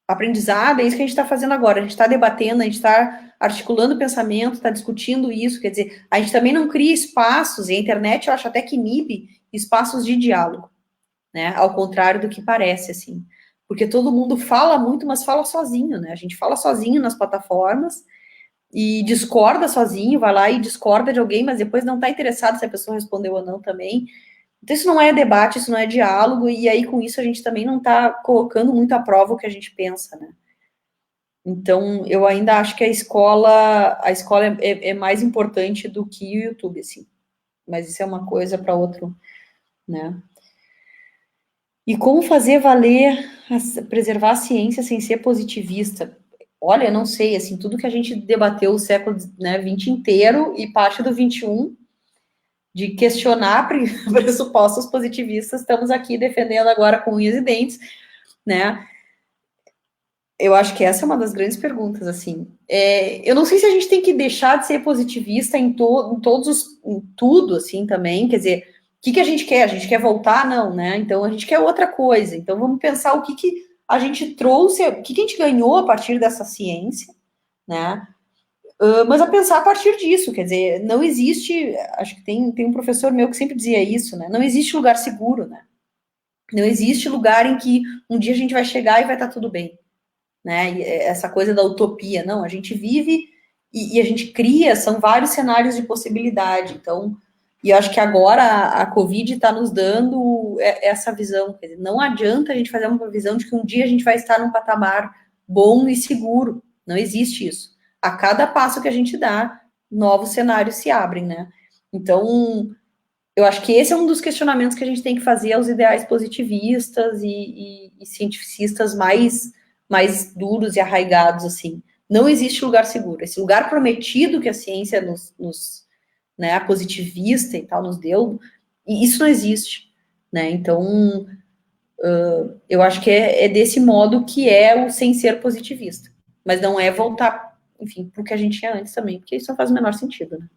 Aprendizado é isso que a gente está fazendo agora, a gente está debatendo, a gente está articulando o pensamento, está discutindo isso, quer dizer, a gente também não cria espaços, e a internet eu acho até que inibe espaços de diálogo, né, ao contrário do que parece, assim, porque todo mundo fala muito, mas fala sozinho, né, a gente fala sozinho nas plataformas, e discorda sozinho, vai lá e discorda de alguém, mas depois não está interessado se a pessoa respondeu ou não também. Então, isso não é debate, isso não é diálogo, e aí com isso a gente também não está colocando muito à prova o que a gente pensa, né? Então, eu ainda acho que a escola é mais importante do que o YouTube, assim. Mas isso é uma coisa para outro, né? E como fazer valer, preservar a ciência sem ser positivista? Olha, eu não sei, assim, tudo que a gente debateu o século, né, 20 inteiro e parte do 21, de questionar pressupostos positivistas, estamos aqui defendendo agora com unhas e dentes, né? Eu acho que essa é uma das grandes perguntas, assim. Eu não sei se a gente tem que deixar de ser positivista em tudo, assim, também, quer dizer, o que a gente quer? A gente quer voltar? Não, né? Então, a gente quer outra coisa. Então, vamos pensar o que a gente trouxe, o que a gente ganhou a partir dessa ciência, né? Mas a pensar a partir disso, quer dizer, não existe, acho que tem um professor meu que sempre dizia isso, né? Não existe lugar seguro, né? Não existe lugar em que um dia a gente vai chegar e vai estar tudo bem, né? E essa coisa da utopia, não, a gente vive e a gente cria, são vários cenários de possibilidade, então, e eu acho que agora a Covid está nos dando essa visão, quer dizer, não adianta a gente fazer uma visão de que um dia a gente vai estar num patamar bom e seguro, não existe isso. A cada passo que a gente dá, novos cenários se abrem, né? Então, eu acho que esse é um dos questionamentos que a gente tem que fazer aos ideais positivistas e cientificistas mais duros e arraigados, assim. Não existe lugar seguro. Esse lugar prometido que a ciência né, a positivista e tal, nos deu, e isso não existe, né? Então, eu acho que é desse modo que é o sem ser positivista. Mas não é voltar, enfim, para o que a gente tinha antes também, porque isso não faz o menor sentido, né?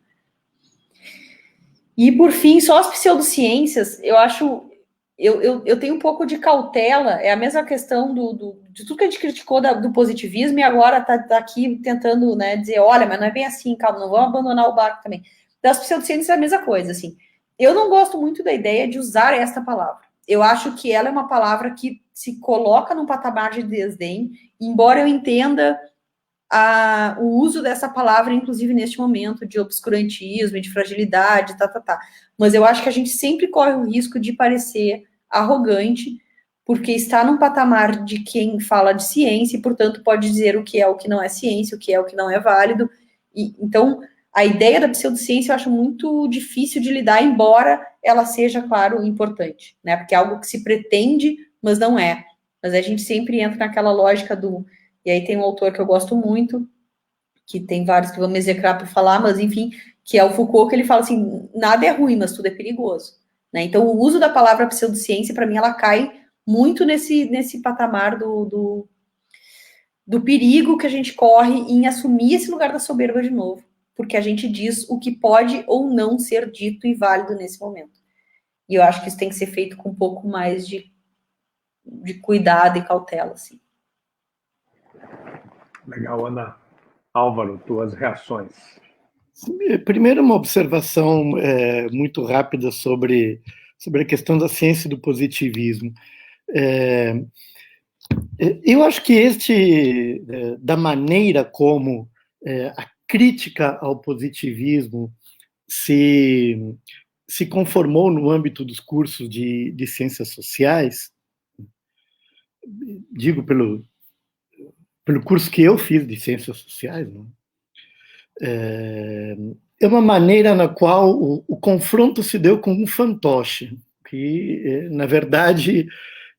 E, por fim, só as pseudociências, eu acho... Eu tenho um pouco de cautela, é a mesma questão de tudo que a gente criticou do positivismo e agora tá aqui tentando, né, dizer, olha, mas não é bem assim, calma, não vamos abandonar o barco também. Das pseudociências é a mesma coisa, assim. Eu não gosto muito da ideia de usar esta palavra. Eu acho que ela é uma palavra que se coloca num patamar de desdém, embora eu entenda o uso dessa palavra, inclusive neste momento de obscurantismo, de fragilidade, Mas eu acho que a gente sempre corre o risco de parecer arrogante, porque está num patamar de quem fala de ciência e, portanto, pode dizer o que é o que não é ciência, o que é o que não é válido. Então, a ideia da pseudociência eu acho muito difícil de lidar, embora ela seja, claro, importante, né? Porque é algo que se pretende, mas não é. Mas a gente sempre entra naquela lógica e aí tem um autor que eu gosto muito, que tem vários que vão me execrar por falar, mas enfim, que é o Foucault, que ele fala assim, nada é ruim, mas tudo é perigoso, né? Então, o uso da palavra pseudociência, para mim, ela cai muito nesse patamar do perigo que a gente corre em assumir esse lugar da soberba de novo, porque a gente diz o que pode ou não ser dito e válido nesse momento. E eu acho que isso tem que ser feito com um pouco mais de cuidado e cautela, assim. Legal, Ana. Álvaro, tuas reações. Primeiro, uma observação muito rápida sobre a questão da ciência e do positivismo. Eu acho que da maneira como a crítica ao positivismo se conformou no âmbito dos cursos de ciências sociais, digo pelo curso que eu fiz de ciências sociais, né? É uma maneira na qual o confronto se deu com um fantoche, que, na verdade,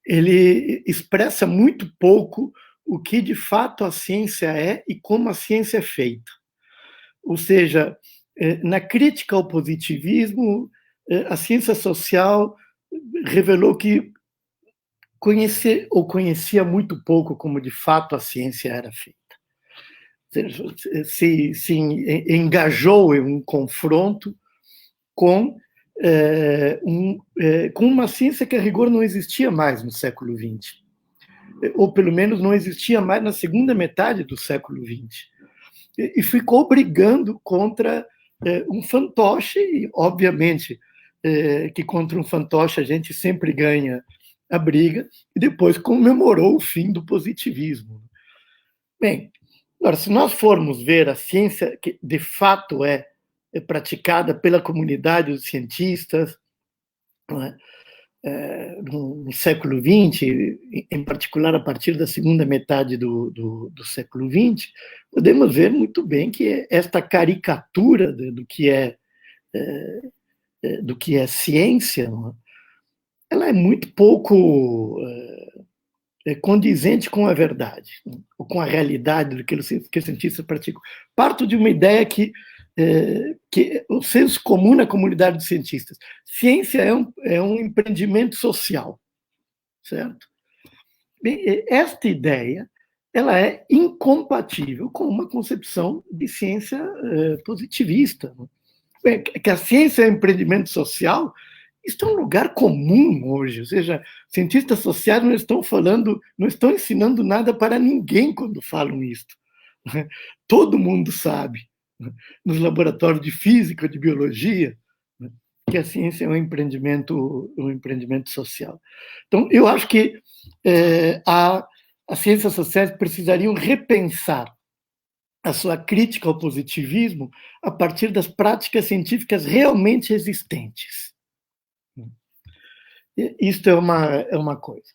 ele expressa muito pouco o que, de fato, a ciência é e como a ciência é feita. Ou seja, na crítica ao positivismo, a ciência social revelou que conhecia muito pouco como, de fato, a ciência era feita. Se engajou em um confronto com uma ciência que, a rigor, não existia mais no século XX, ou pelo menos não existia mais na segunda metade do século XX, e ficou brigando contra um fantoche, e, obviamente, que contra um fantoche a gente sempre ganha a briga, e depois comemorou o fim do positivismo. Bem, agora, se nós formos ver a ciência que de fato é praticada pela comunidade dos cientistas, no século XX, em particular a partir da segunda metade do século XX, podemos ver muito bem que esta caricatura do que é ciência, ela é muito pouco condizente com a verdade, ou com a realidade do que os cientistas praticam. Parto de uma ideia que o senso comum na comunidade dos cientistas: ciência é um empreendimento social, certo? Bem, esta ideia ela é incompatível com uma concepção de ciência positivista. Bem, que a ciência é um empreendimento social, isso é um lugar comum hoje, ou seja, cientistas sociais não estão ensinando nada para ninguém quando falam isso. Todo mundo sabe, nos laboratórios de física, de biologia, que a ciência é um empreendimento social. Então, eu acho que as ciências sociais precisariam repensar a sua crítica ao positivismo a partir das práticas científicas realmente existentes. Isto é uma coisa.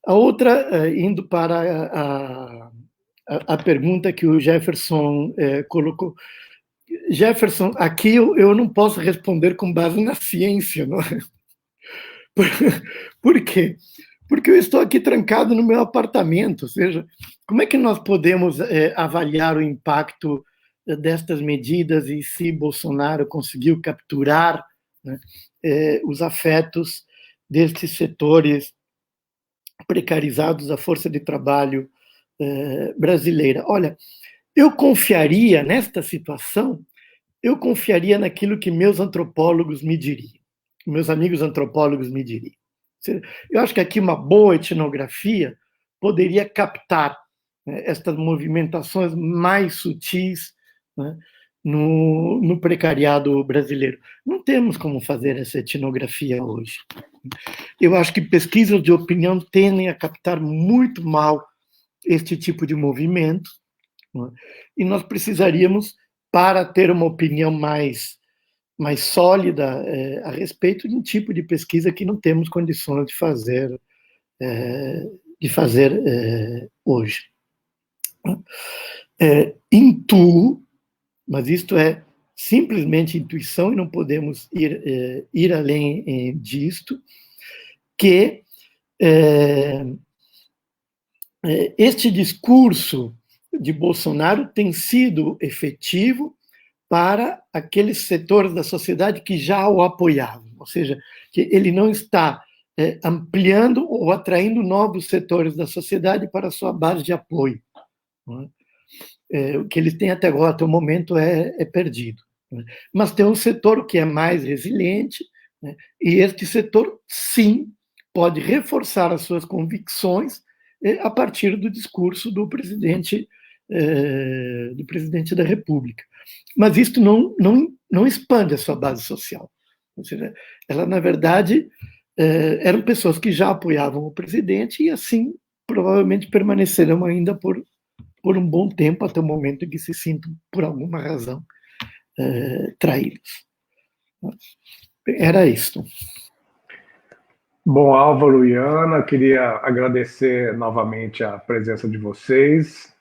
A outra, indo para a pergunta que o Jefferson colocou. Jefferson, aqui eu não posso responder com base na ciência, não é? Por quê? Porque eu estou aqui trancado no meu apartamento, ou seja, como é que nós podemos avaliar o impacto destas medidas e se Bolsonaro conseguiu capturar, né, os afetos destes setores precarizados da força de trabalho brasileira? Olha, eu confiaria nesta situação, naquilo que meus antropólogos me diriam, meus amigos antropólogos me diriam. Eu acho que aqui uma boa etnografia poderia captar estas movimentações mais sutis, né, no precariado brasileiro. Não temos como fazer essa etnografia hoje. Eu acho que pesquisas de opinião tendem a captar muito mal este tipo de movimento, né, e nós precisaríamos, para ter uma opinião mais sólida a respeito, de um tipo de pesquisa que não temos condições de fazer hoje. Intuo, mas isto é simplesmente intuição e não podemos ir além disto, que este discurso de Bolsonaro tem sido efetivo para aqueles setores da sociedade que já o apoiavam, ou seja, que ele não está ampliando ou atraindo novos setores da sociedade para a sua base de apoio. O que eles têm até agora, até o momento, é perdido. Mas tem um setor que é mais resiliente, né, e este setor, sim, pode reforçar as suas convicções a partir do discurso do presidente do presidente da República. Mas isto não expande a sua base social. Ou seja, ela, na verdade, eram pessoas que já apoiavam o presidente e, assim, provavelmente permanecerão ainda por um bom tempo, até o momento em que se sintam, por alguma razão, traídos. Era isto. Bom, Álvaro e Ana, queria agradecer novamente a presença de vocês,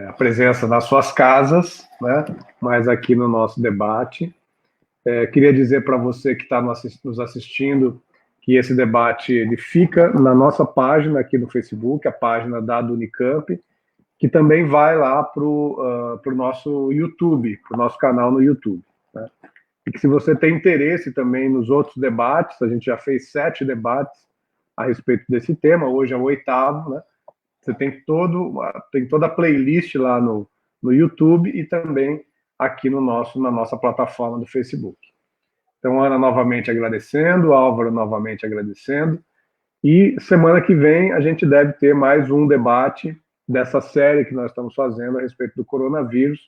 a presença nas suas casas, né, mas aqui no nosso debate. Queria dizer para você que está nos assistindo que esse debate ele fica na nossa página aqui no Facebook, a página da Unicamp, que também vai lá para o nosso YouTube, para o nosso canal no YouTube. Né? E que se você tem interesse também nos outros debates, a gente já fez 7 debates a respeito desse tema, hoje é o 8º, né? Você tem toda a playlist lá no YouTube e também aqui na nossa plataforma do Facebook. Então, Ana novamente agradecendo, Álvaro novamente agradecendo, e semana que vem a gente deve ter mais um debate dessa série que nós estamos fazendo a respeito do coronavírus,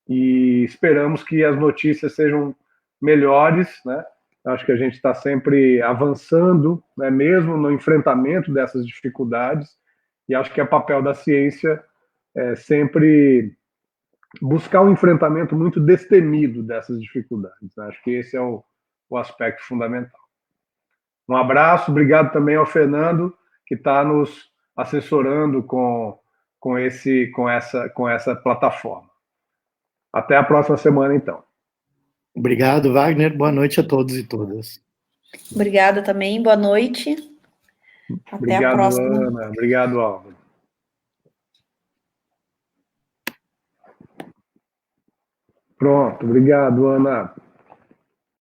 e esperamos que as notícias sejam melhores, né? Acho que a gente está sempre avançando, né? Mesmo no enfrentamento dessas dificuldades, e acho que é papel da ciência sempre buscar um enfrentamento muito destemido dessas dificuldades. Acho que esse é o aspecto fundamental. Um abraço, obrigado também ao Fernando, que está nos assessorando com essa plataforma. Até a próxima semana, então. Obrigado, Wagner. Boa noite a todos e todas. Obrigada também, boa noite. Até Obrigado, a próxima. Ana. Obrigado, Álvaro. Pronto, obrigado, Ana.